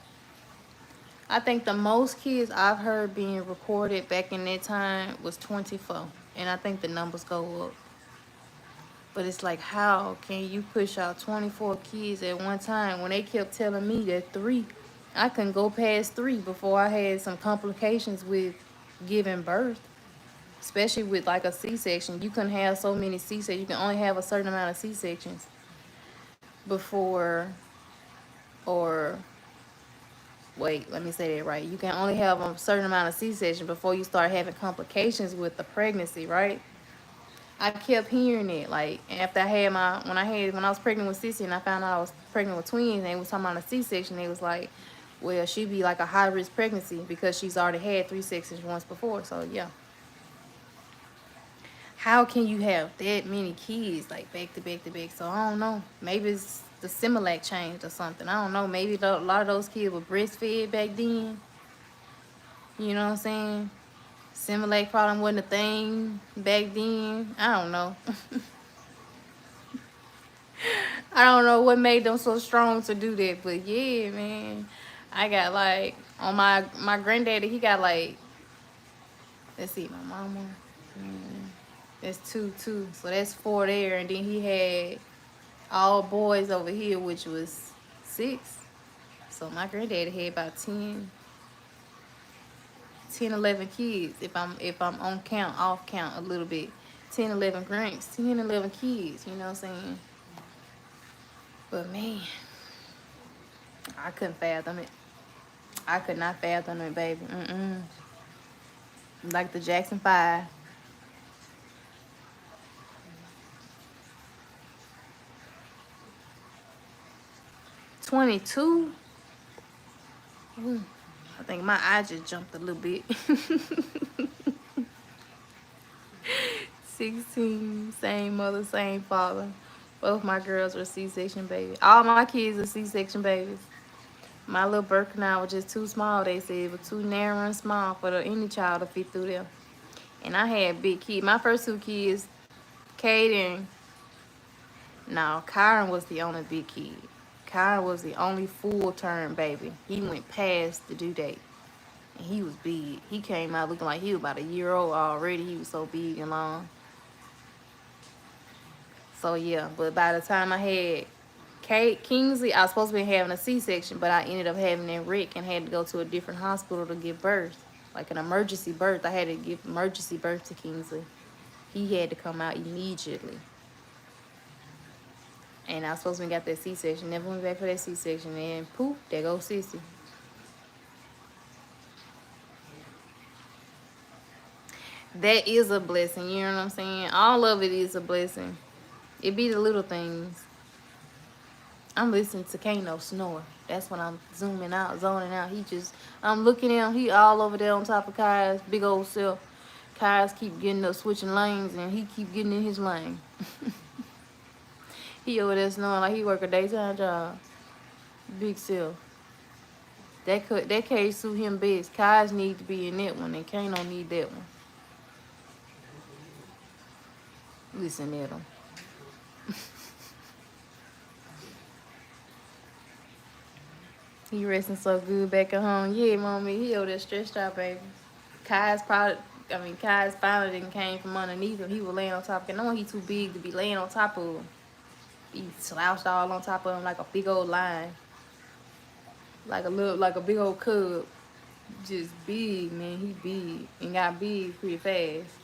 I think the most kids I've heard being reported back in that time was 24. And I think the numbers go up. But it's like, how can you push out 24 kids at one time when they kept telling me that 3? I couldn't go past 3 before I had some complications with giving birth. Especially with like a C-section. You couldn't have so many C-sections. You can only have a certain amount of C-sections before, or wait, let me say that right. You can only have a certain amount of C-section before you start having complications with the pregnancy, right? I kept hearing it. Like after I had when I was pregnant with Sissy and I found out I was pregnant with twins and they was talking about a C-section, they was like, well, she'd be like a high risk pregnancy because she's already had 3 sections once before. So yeah. How can you have that many kids like back to back to back? So I don't know. Maybe it's the Similac changed or something. I don't know. Maybe a lot of those kids were breastfed back then. You know what I'm saying? Similac probably wasn't a thing back then. I don't know. I don't know what made them so strong to do that, but yeah, man. I got like on my granddaddy, he got like, let's see, my mama. That's 2, so that's 4 there, and then he had all boys over here, which was 6. So my granddaddy had about 10, 11 kids. If I'm on count, off count a little bit, 10, 11 grands, 10, 11 kids. You know what I'm saying? But man, I couldn't fathom it. I could not fathom it, baby. Like the Jackson 5. 22. I think my eye just jumped a little bit. 16, same mother, same father. Both my girls were C-section babies. All my kids are C-section babies. My little birth canal was just too small, they said. It was too narrow and small for any child to fit through there. And I had big kids. My first 2 kids, Kaden. No, Kyron was the only big kid. Kyron was the only full-term baby. He went past the due date. And he was big. He came out looking like he was about a year old already. He was so big and long. So yeah, but by the time I had Kingsley, I was supposed to be having a C-section, but I ended up having an wreck and had to go to a different hospital to give birth. Like an emergency birth. I had to give emergency birth to Kingsley. He had to come out immediately. And I was supposed to got that C-section. Never went back for that C-section. And poof, there goes Sissy. That is a blessing, you know what I'm saying? All of it is a blessing. It be the little things. I'm listening to Kano snore. That's when I'm zooming out, zoning out. I'm looking at him. He all over there on top of Kai's big old self. Kai's keep getting up, switching lanes, and he keep getting in his lane. He over there snoring like he work a daytime job. Big self. That case suit him best. Kai's need to be in that one, and Kano need that one. Listen at him. He resting so good back at home. Yeah, mommy, he over there stretched out, baby. Kai's finally didn't came from underneath him. He was laying on top of him. No, he too big to be laying on top of him. He slouched all on top of him like a big old lion. Like a big old cub. Just big, man. He big. And got big pretty fast.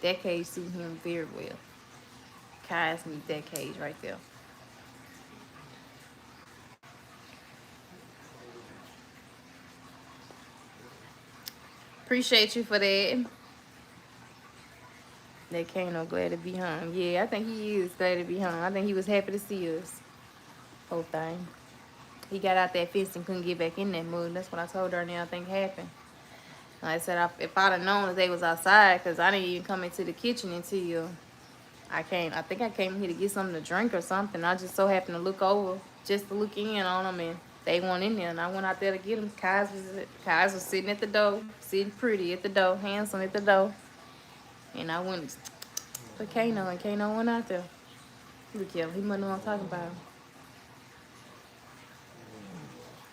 That cage suit him very well. Kai's need that cage right there. Appreciate you for that. That Kano glad to be home. Yeah, I think he is glad to be home. I think he was happy to see us. Whole thing. He got out that fence and couldn't get back in that mud. That's what I told her and I think happened. Like I said, if I'd have known that they was outside, because I didn't even come into the kitchen until I think I came here to get something to drink or something. I just so happened to look over just to look in on them, and they weren't in there. And I went out there to get them. Kai's was sitting at the door, sitting pretty at the door, handsome at the door. And I went for Kano, and Kano went out there. Look at him. He must know what I'm talking about.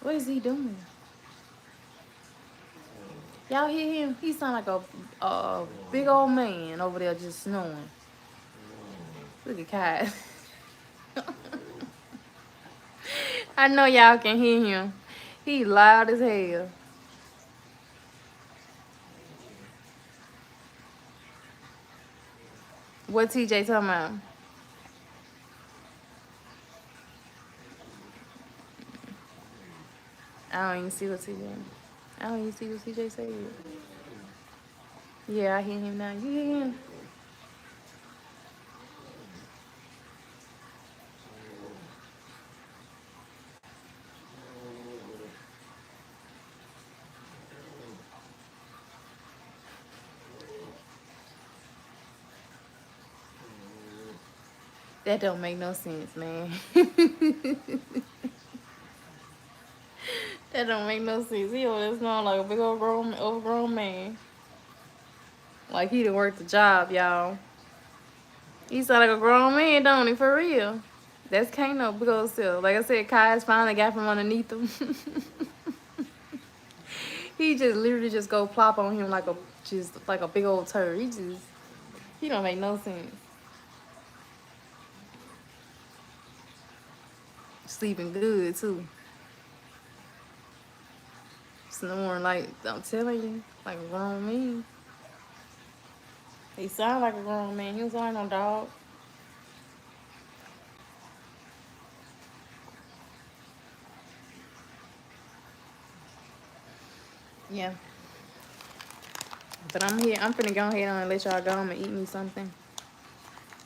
What is he doing? Y'all hear him? He sound like a big old man over there just snoring. Look at Kai. I know y'all can hear him. He loud as hell. What TJ talking about? I don't even see what TJ. I don't even see what TJ said. Yeah, I hear him now. You hear him? That don't make no sense, man. That don't make no sense. He over there snoring like a big old overgrown man. Like he done worked the job, y'all. He sound like a grown man, don't he? For real. That's Kano, big old self. Like I said, Kai's finally got from underneath him. He just literally just go plop on him like a big old turd. He don't make no sense. Sleeping good too. Snoring like I'm telling you, like a grown man. He sound like a grown man. He don't sound like no dog. Yeah. But I'm here. I'm finna go ahead and let y'all go home and eat me something.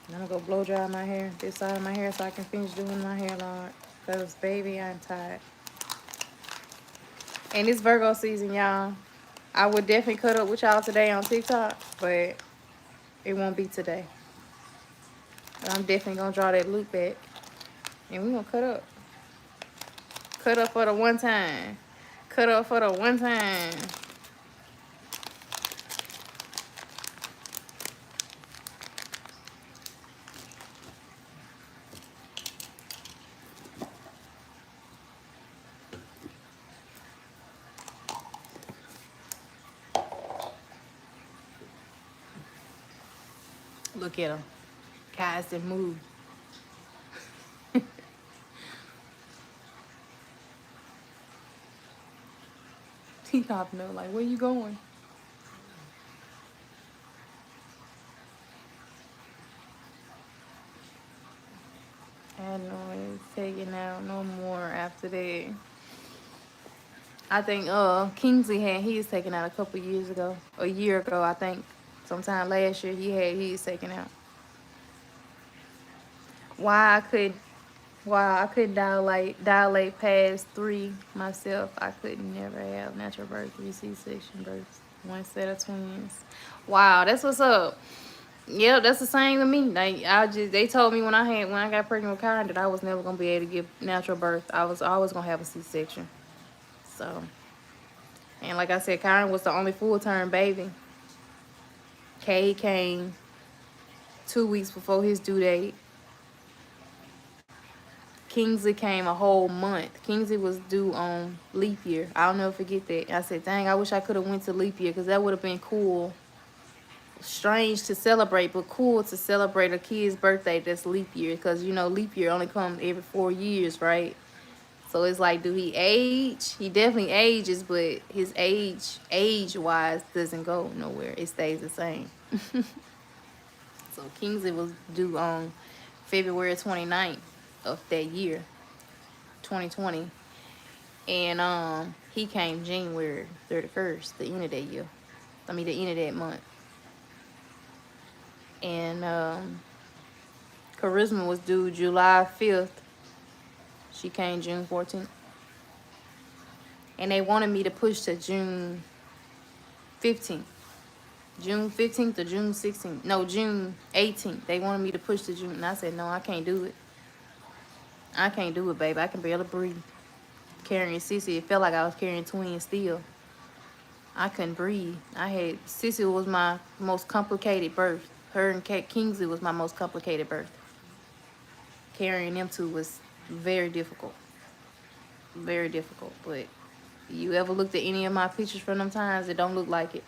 And I'm gonna go blow dry my hair, this side of my hair, so I can finish doing my hair, Lord. Cause baby, I'm tired. And it's Virgo season, y'all. I would definitely cut up with y'all today on TikTok, but it won't be today. But I'm definitely gonna draw that loop back. And we gonna cut up. Cut up for the one time. Cut up for the one time. Look at him. Guys that move. He hopping up like, where you going? I know it's taking out no more after that. I think Kingsley had his taken out a couple years ago. A year ago, I think. Sometime last year he had his taken out. Why I couldn't dilate past 3 myself. I could never have natural birth, 3 C-section births, 1 set of twins. Wow, that's what's up. Yeah, that's the same to me. Like they told me when I got pregnant with Karen that I was never gonna be able to give natural birth. I was always gonna have a C-section. So, and like I said, Karen was the only full-term baby. Kay came 2 weeks before his due date. Kingsley came a whole month. Kingsley was due on leap year. I'll never forget that. I said, dang, I wish I could have went to leap year because that would have been cool. Strange to celebrate, but cool to celebrate a kid's birthday that's leap year because, you know, leap year only comes every 4 years, right? So it's like, do he age? He definitely ages, but his age-wise doesn't go nowhere. It stays the same. So Kingsley was due on February 29th of that year, 2020. And he came January 31st, the end of that year. I mean, the end of that month. And Charisma was due July 5th. She came June 14th. And they wanted me to push to June 15th. June 15th or June 16th. No, June 18th. They wanted me to push to June. And I said, no, I can't do it. I can't do it, baby. I can barely breathe. Carrying Sissy, it felt like I was carrying twins still. I couldn't breathe. Sissy was my most complicated birth. Her and Kingsley was my most complicated birth. Carrying them two was very difficult. Very difficult. But you ever looked at any of my pictures from them times, it don't look like it.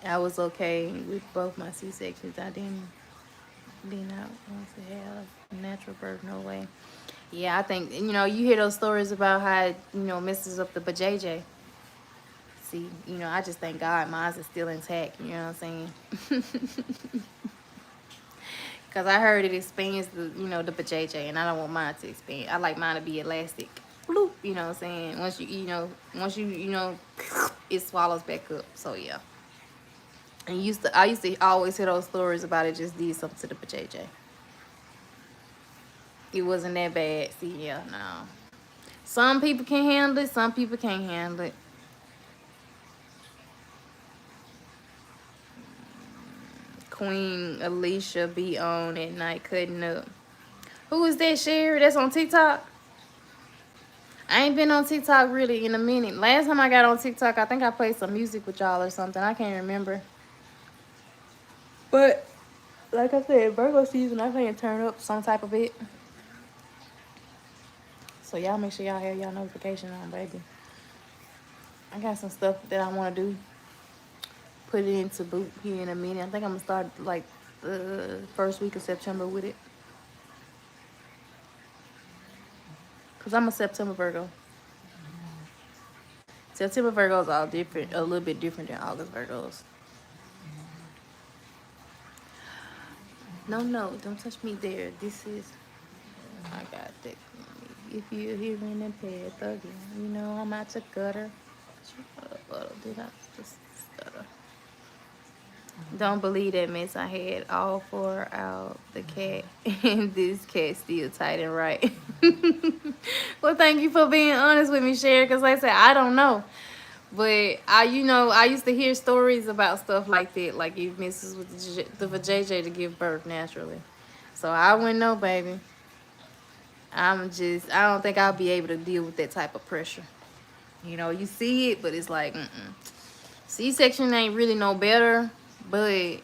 I was okay with both my C-sections. I didn't not want to have a natural birth, no way. Yeah, I think, you hear those stories about how it, messes up the vajayjay. See, I just thank God mine is still intact, you know what I'm saying? Because I heard it expands the, the vajayjay, and I don't want mine to expand. I like mine to be elastic. Bloop, you know what I'm saying? Once you, it swallows back up. So, yeah. And I used to always hear those stories about it just did something to the vajayjay. It wasn't that bad. See, yeah, no. Some people can handle it. Some people can't handle it. Queen Alicia be on at night cutting up. Who is that, Sherry? That's on TikTok? I ain't been on TikTok really in a minute. Last time I got on TikTok, I think I played some music with y'all or something. I can't remember. But, like I said, Virgo season, I can turn up some type of it. So y'all make sure y'all have y'all notification on, baby. I got some stuff that I want to do. Put it into boot here in a minute. I think I'm going to start like the first week of September with it. Because I'm a September Virgo. September Virgos are all different, a little bit different than August Virgos. No, don't touch me there. This is, I got that. If you're hearing the pad thugging, I'm out to gutter. Did I just stutter? Don't believe that mess I had all four out the cat, and this cat still tight and right. Well, thank you for being honest with me, Sherry, because like I said, I don't know. But I used to hear stories about stuff like that, like it messes with the vajayjay to give birth naturally. So I wouldn't know, baby. I don't think I'll be able to deal with that type of pressure. You see it, but it's like, C-section ain't really no better, but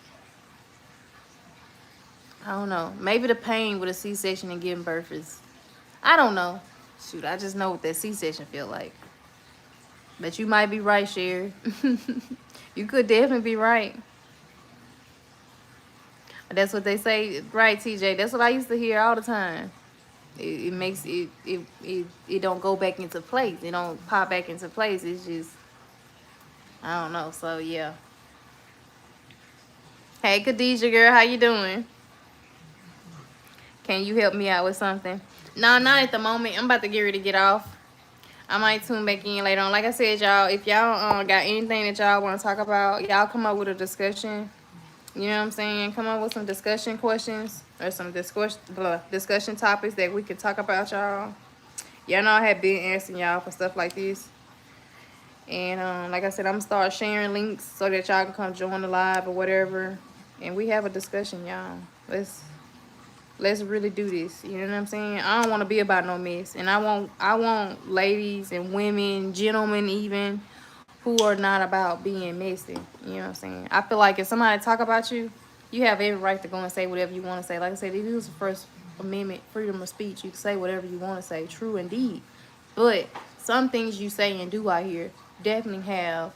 I don't know. Maybe the pain with a C-section and giving birth is, I don't know. Shoot, I just know what that C-section feel like. But you might be right, Sherry. You could definitely be right. That's what they say, right, TJ? That's what I used to hear all the time. It makes it don't go back into place. It don't pop back into place. It's just, I don't know. So yeah. Hey, Khadijah girl, how you doing? Can you help me out with something? No, not at the moment. I'm about to get ready to get off. I might tune back in later on. Like I said, y'all, if y'all got anything that y'all want to talk about, y'all come up with a discussion. You know what I'm saying? Come up with some discussion questions or some discussion topics that we can talk about, y'all. Y'all know I have been asking y'all for stuff like this. And like I said, I'm going to start sharing links so that y'all can come join the live or whatever. And we have a discussion, y'all. Let's really do this. You know what I'm saying? I don't want to be about no mess. And I want ladies and women, gentlemen even, who are not about being messy. You know what I'm saying? I feel like if somebody talk about you, you have every right to go and say whatever you want to say. Like I said, it is the First Amendment, freedom of speech. You can say whatever you want to say. True indeed. But some things you say and do out here definitely have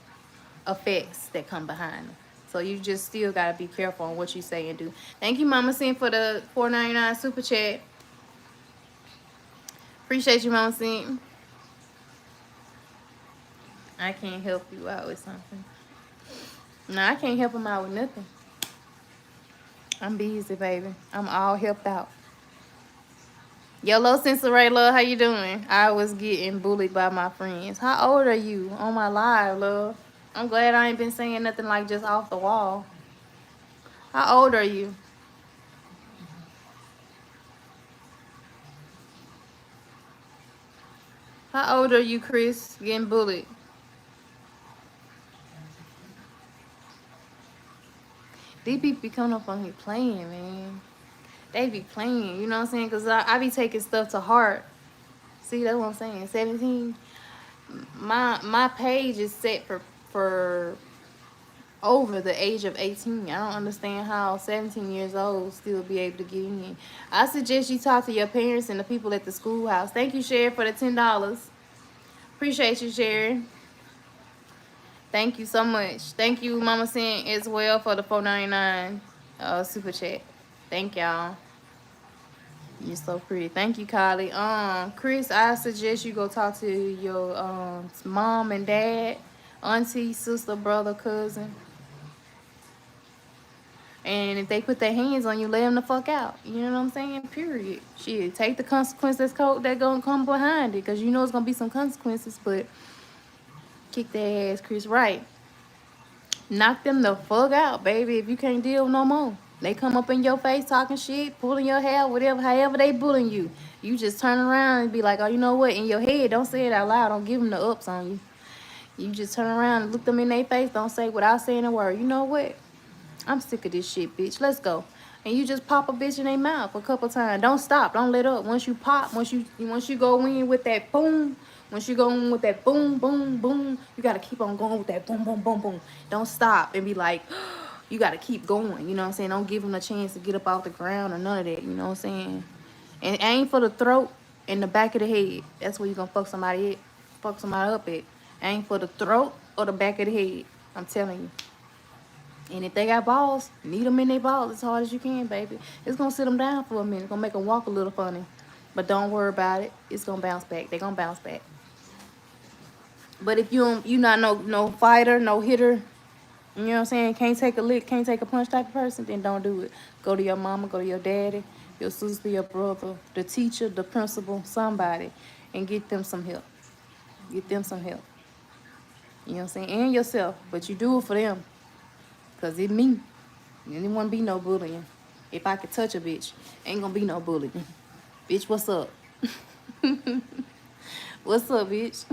effects that come behind them. So you just still got to be careful on what you say and do. Thank you, Mama Sin, for the $4.99 super chat. Appreciate you, Mama Sin. I can't help you out with something. No, I can't help him out with nothing. I'm busy, baby. I'm all helped out. Yellow Sensory love, how you doing? I was getting bullied by my friends. How old are you on my live, love? I'm glad I ain't been saying nothing like just off the wall. How old are you? How old are you, Chris? Getting bullied. These people be coming up on here playing, man. They be playing, you know what I'm saying? Because I be taking stuff to heart. See, that's what I'm saying. 17. My page is set for over the age of 18. I don't understand how 17 years old still be able to get in. I suggest you talk to your parents and the people at the schoolhouse. Thank you, Sherry, for the $10. Appreciate you, Sherry. Thank you so much. Thank you, Mama Sent, as well, for the $4.99 super chat. Thank y'all. You're so pretty. Thank you, Kylie. Chris, I suggest you go talk to your mom and dad, auntie, sister, brother, cousin. And if they put their hands on you, let them the fuck out. You know what I'm saying? Period. Shit, take the consequences that gonna come behind it, because you know it's gonna be some consequences, but kick their ass, Chris. Right. Knock them the fuck out, baby, if you can't deal no more. They come up in your face talking shit, pulling your hair, whatever, however they bullying you. You just turn around and be like, oh, you know what? In your head, don't say it out loud. Don't give them the ups on you. You just turn around and look them in their face. Don't say without saying a word. You know what? I'm sick of this shit, bitch. Let's go. And you just pop a bitch in their mouth a couple times. Don't stop. Don't let up. Once you pop, once you go in with that boom, once you go in with that boom, boom, boom, you got to keep on going with that boom, boom, boom, boom. Don't stop and be like, you got to keep going. You know what I'm saying? Don't give them a chance to get up off the ground or none of that. You know what I'm saying? And aim for the throat and the back of the head. That's where you going to fuck somebody up at. Aim for the throat or the back of the head. I'm telling you. And if they got balls, knead them in their balls as hard as you can, baby. It's going to sit them down for a minute. It's going to make them walk a little funny. But don't worry about it. It's going to bounce back. They're going to bounce back. But if you not no fighter, no hitter, you know what I'm saying, can't take a lick, can't take a punch type of person, then don't do it. Go to your mama, go to your daddy, your sister, your brother, the teacher, the principal, somebody, and get them some help. Get them some help. You know what I'm saying? And yourself. But you do it for them. Because it me. It won't be no bullying. If I could touch a bitch, ain't gonna be no bullying. Bitch, what's up? What's up, bitch?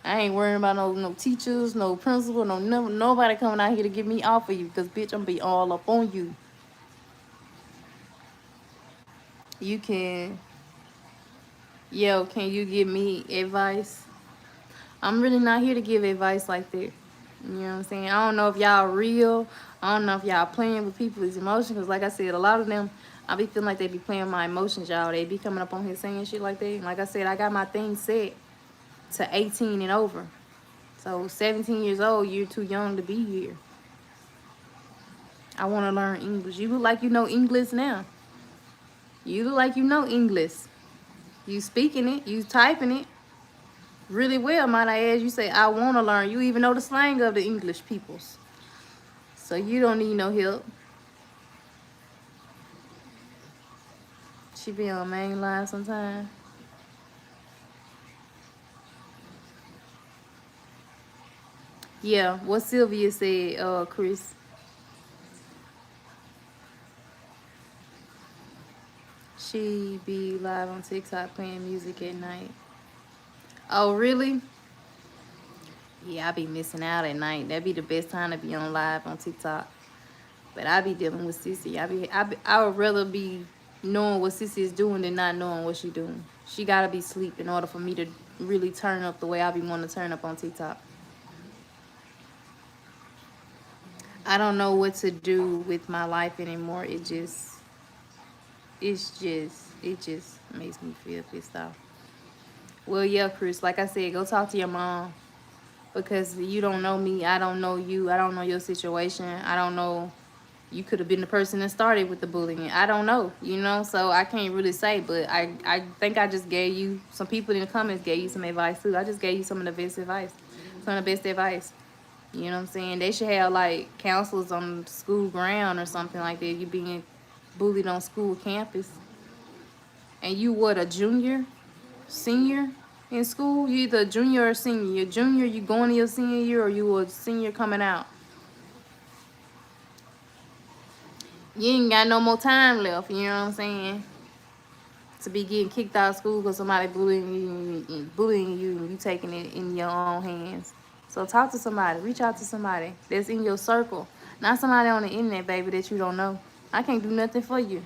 I ain't worrying about no teachers, no principal, nobody coming out here to get me off of you. Because, bitch, I'm gonna be all up on you. You can... Yo, can you give me advice? I'm really not here to give advice like that. You know what I'm saying? I don't know if y'all real. I don't know if y'all playing with people's emotions. Because like I said, a lot of them, I be feeling like they be playing my emotions, y'all. They be coming up on here saying shit like that. And like I said, I got my thing set to 18 and over. So 17 years old, you're too young to be here. I want to learn English. You look like you know English now. You look like you know English. You speaking it. You typing it. Really well, might I add. You say, I want to learn. You even know the slang of the English peoples. So you don't need no help. She be on main line sometime. Yeah, what Sylvia said, Chris. She be live on TikTok playing music at night. Oh, really? Yeah, I be missing out at night. That'd be the best time to be on live on TikTok. But I be dealing with Sissy. I would rather be knowing what Sissy is doing than not knowing what she doing. She gotta be asleep in order for me to really turn up the way I be wanting to turn up on TikTok. I don't know what to do with my life anymore. It just makes me feel pissed off. Well, yeah, Chris, like I said, go talk to your mom. Because you don't know me. I don't know you. I don't know your situation. I don't know. You could have been the person that started with the bullying. I don't know, you know, so I can't really say. But I think I just gave you, some people in the comments gave you some advice too. I just gave you some of the best advice. Some of the best advice. You know what I'm saying? They should have like counselors on the school ground or something like that. You being bullied on school campus. And you what, a junior? Senior in school? You either a junior or senior. You're junior, you going to your senior year, or you a senior coming out. You ain't got no more time left, you know what I'm saying? To be getting kicked out of school because somebody bullying you and you taking it in your own hands. So talk to somebody, reach out to somebody that's in your circle. Not somebody on the internet, baby, that you don't know. I can't do nothing for you.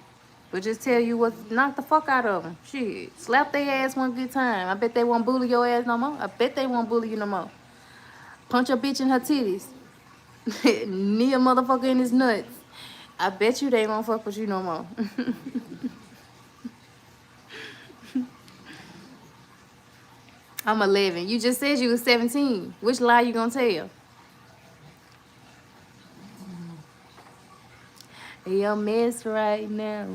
But just tell you what, knock the fuck out of them. Shit, slap their ass one good time. I bet they won't bully your ass no more. I bet they won't bully you no more. Punch a bitch in her titties. Knee a motherfucker in his nuts. I bet you they won't fuck with you no more. I'm 11. You just said you was 17. Which lie you gonna tell? You're a mess right now.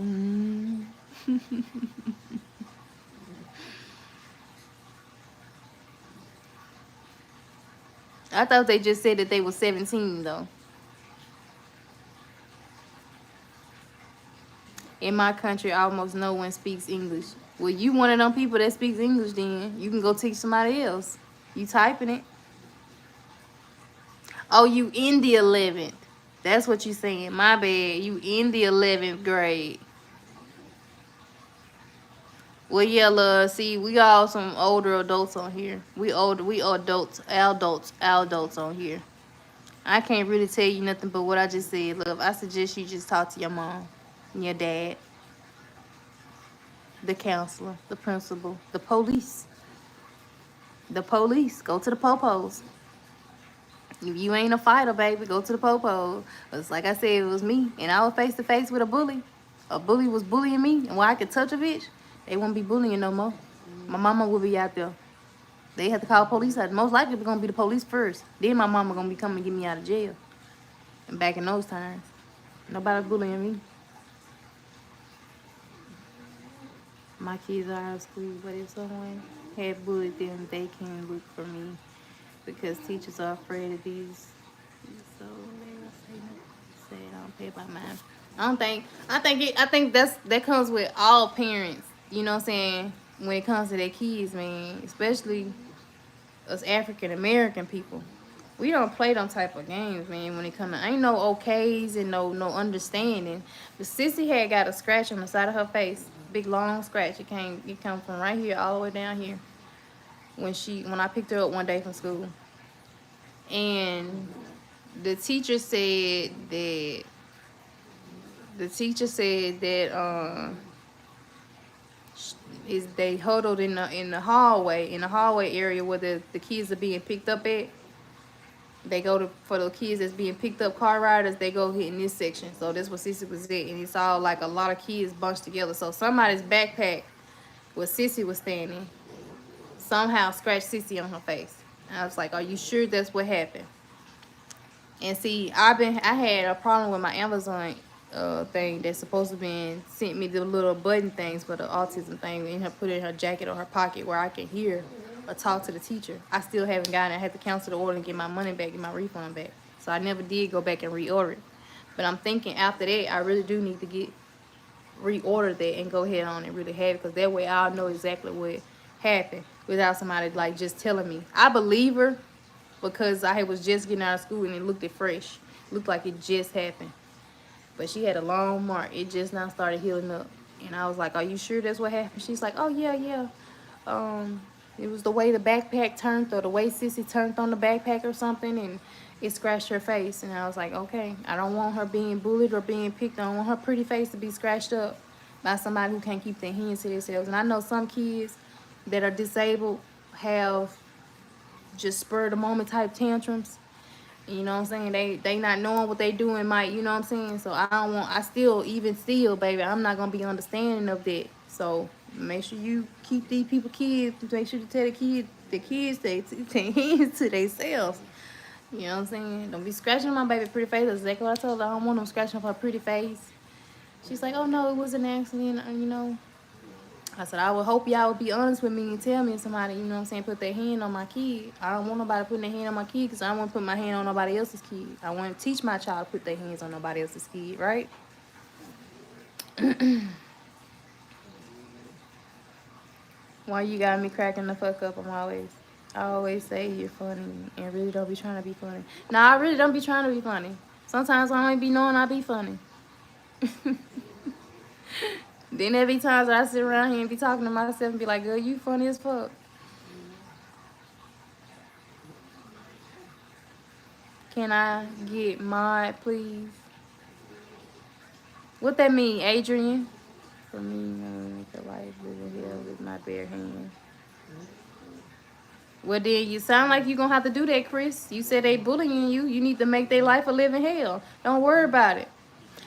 I thought they just said that they were 17 though. In my country, almost no one speaks English. Well, you one of them people that speaks English, then you can go teach somebody else. You typing it. Oh, you in the 11th. That's what you saying. My bad. You in the 11th grade. Well, yeah, love. See, we all some older adults on here. We older. We adults on here. I can't really tell you nothing but what I just said, love. I suggest you just talk to your mom, your dad, the counselor, the principal, the police. The police. Go to the popos. If you ain't a fighter, baby, go to the popo. It's like I said, it was me, and I was face to face with a bully. A bully was bullying me, and while I could touch a bitch, they won't be bullying no more. My mama will be out there. They have to call police out. Most likely, it's gonna be the police first. Then my mama gonna be coming to get me out of jail. And back in those times, nobody bullying me. My kids are out of school, but if someone had bullied them, they can look for me because teachers are afraid of these. So they will say I don't pay by mine. I think that comes with all parents. You know what I'm saying? When it comes to their kids, man, especially us African American people, we don't play them type of games, man. When it comes to ain't no okays and no understanding. But Sissy had got a scratch on the side of her face, big long scratch. It come from right here all the way down here. When I picked her up one day from school, and the teacher said that is they huddled in the hallway area where the kids are being picked up at. They go to for the kids that's being picked up, car riders, they go hit in this section. So that's what Sissy was at, and it's all like a lot of kids bunched together. So somebody's backpack where Sissy was standing somehow scratched Sissy on her face. And I was like, are you sure that's what happened? And see, I had a problem with my Amazon thing that's supposed to be sent me the little button things for the autism thing and put it in her jacket or her pocket where I can hear or talk to the teacher. I still haven't gotten it. I had to cancel the order and get my money back, get my refund back. So I never did go back and reorder it. But I'm thinking after that, I really do need to reorder that and go ahead on and really have it, because that way I'll know exactly what happened without somebody like just telling me. I believe her because I was just getting out of school and it looked fresh. It looked like it just happened. But she had a long mark. It just now started healing up. And I was like, are you sure that's what happened? She's like, oh, yeah. It was the way the backpack turned, or the way Sissy turned on the backpack or something, and it scratched her face. And I was like, okay, I don't want her being bullied or being picked on. I want her pretty face to be scratched up by somebody who can't keep their hands to themselves. And I know some kids that are disabled have just spur of the moment type tantrums. You know what I'm saying? They not knowing what they doing might, you know what I'm saying? So even still, baby, I'm not gonna be understanding of that. So make sure you keep these kids, make sure to tell the kids they take hands to themselves. You know what I'm saying? Don't be scratching my baby pretty face. That's exactly what I told her. I don't want them scratching up her pretty face. She's like, oh no, it was an accident, you know. I said, I would hope y'all would be honest with me and tell me if somebody, you know what I'm saying, put their hand on my kid. I don't want nobody putting their hand on my kid because I don't want to put my hand on nobody else's kid. I want to teach my child to put their hands on nobody else's kid, right? Why you got me cracking the fuck up? I always say you're funny and really don't be trying to be funny. Nah, I really don't be trying to be funny. Sometimes I don't even be knowing I be funny. Then there be times I sit around here and be talking to myself and be like, girl, you funny as fuck. Can I get mod, please? What that mean, Adrian? For me, make a life living hell with my bare hands. Well, then you sound like you gonna have to do that, Chris. You said they bullying you. You need to make their life a living hell. Don't worry about it.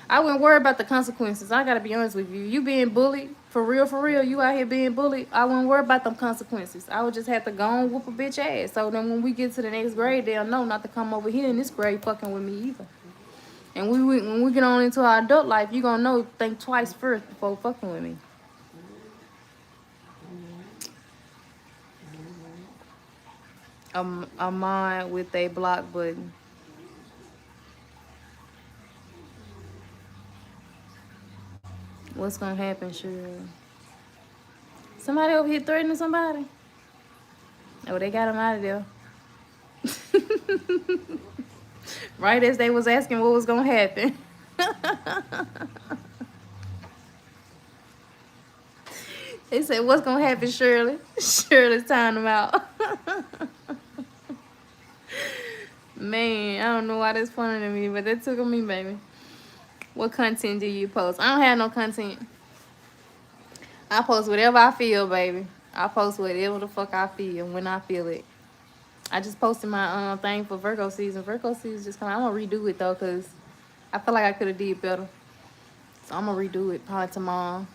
I wouldn't worry about the consequences. I gotta be honest with you. You being bullied, for real, you out here being bullied, I wouldn't worry about them consequences. I would just have to go and whoop a bitch ass. So then when we get to the next grade, they'll know not to come over here in this grade fucking with me either. And when we get on into our adult life, you gonna know, think twice first before fucking with me. A mind with a block button. What's gonna happen, sure? Somebody over here threatening somebody? Oh, they got him out of there. Right as they was asking what was gonna happen. They said, what's gonna happen, Shirley? Shirley's tying them out. Man, I don't know why that's funny to me, but that took on me, baby. What content do you post? I don't have no content. I post whatever I feel, baby. I post whatever the fuck I feel when I feel it. I just posted my thing for Virgo season. Virgo season just coming. I'm gonna redo it though, cause I feel like I could have did better. So I'm gonna redo it probably tomorrow.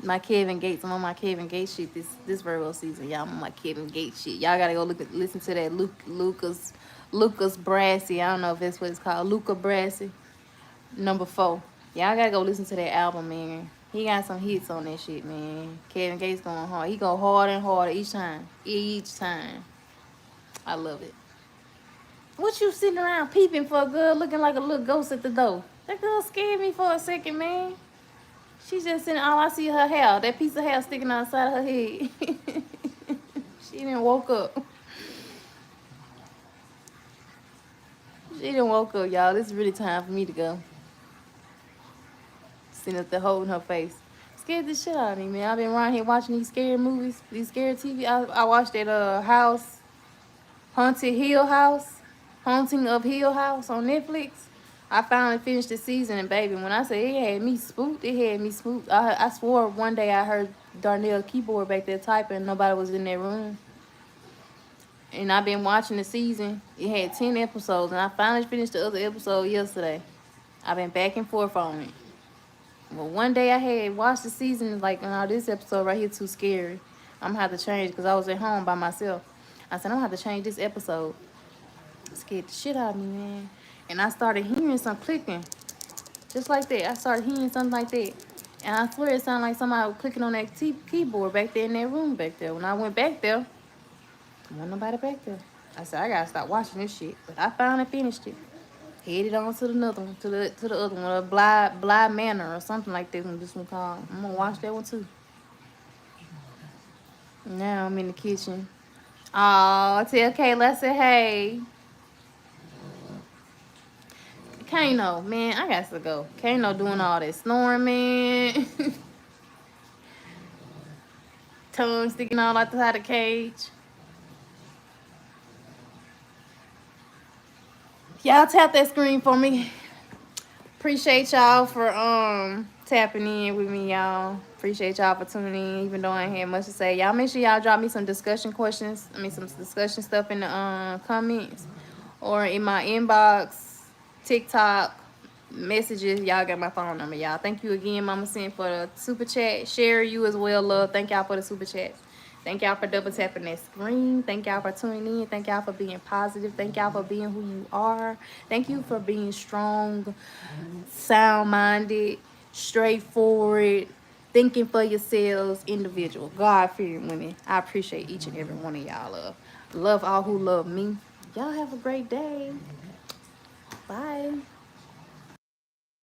My Kevin Gates. I'm on my Kevin Gates shit this Virgo season. Y'all, I'm on my Kevin Gates shit. Y'all gotta go listen to that Lucas Brassie. I don't know if that's what it's called. Luca Brassie, number 4. Y'all gotta go listen to that album, man. He got some hits on that shit, man. Kevin Gates going hard. He go harder and harder each time. Each time. I love it. What you sitting around peeping for, girl, looking like a little ghost at the door? That girl scared me for a second, man. She's just sitting, all I see is her hair. That piece of hair sticking outside of her head. She didn't woke up. She didn't woke up, y'all. This is really time for me to go. Sitting up there holding her face. Scared the shit out of me, man. I've been around here watching these scary movies, these scary TV. I watched that house, Haunting of Hill House on Netflix. I finally finished the season, and baby, when I say it had me spooked, it had me spooked. I swore one day I heard Darnell's keyboard back there typing, and nobody was in that room. And I've been watching the season. It had 10 episodes, and I finally finished the other episode yesterday. I've been back and forth on it. But one day I had watched the season, like, oh, this episode right here too scary. I'm gonna have to change because I was at home by myself. I said, I'm gonna have to change this episode. It scared the shit out of me, man. And I started hearing some clicking. Just like that. I started hearing something like that. And I swear it sounded like somebody was clicking on that keyboard back there in that room back there. When I went back there, there wasn't nobody back there. I said, I gotta stop watching this shit. But I finally finished it. Headed on to another one, to the other one, a Bly Manor or something like that. This one called. I'm gonna watch that one too. Now I'm in the kitchen. Oh, tell Kayla I said hey. Kano, man, I got to go. Kano doing all that snoring, man. Tongue sticking all out the side of the cage. Y'all tap that screen for me. Appreciate y'all for tapping in with me, y'all. Appreciate y'all for tuning in, even though I ain't had much to say. Y'all make sure y'all drop me some discussion questions. Some discussion stuff in the comments or in my inbox, TikTok, messages. Y'all got my phone number, y'all. Thank you again, Mama Sin, for the super chat. Share you as well, love. Thank y'all for the super chat. Thank y'all for double tapping that screen. Thank y'all for tuning in. Thank y'all for being positive. Thank y'all for being who you are. Thank you for being strong, sound-minded, straightforward, thinking for yourselves, individual, God-fearing women. I appreciate each and every one of y'all. Love all who love me. Y'all have a great day. Bye.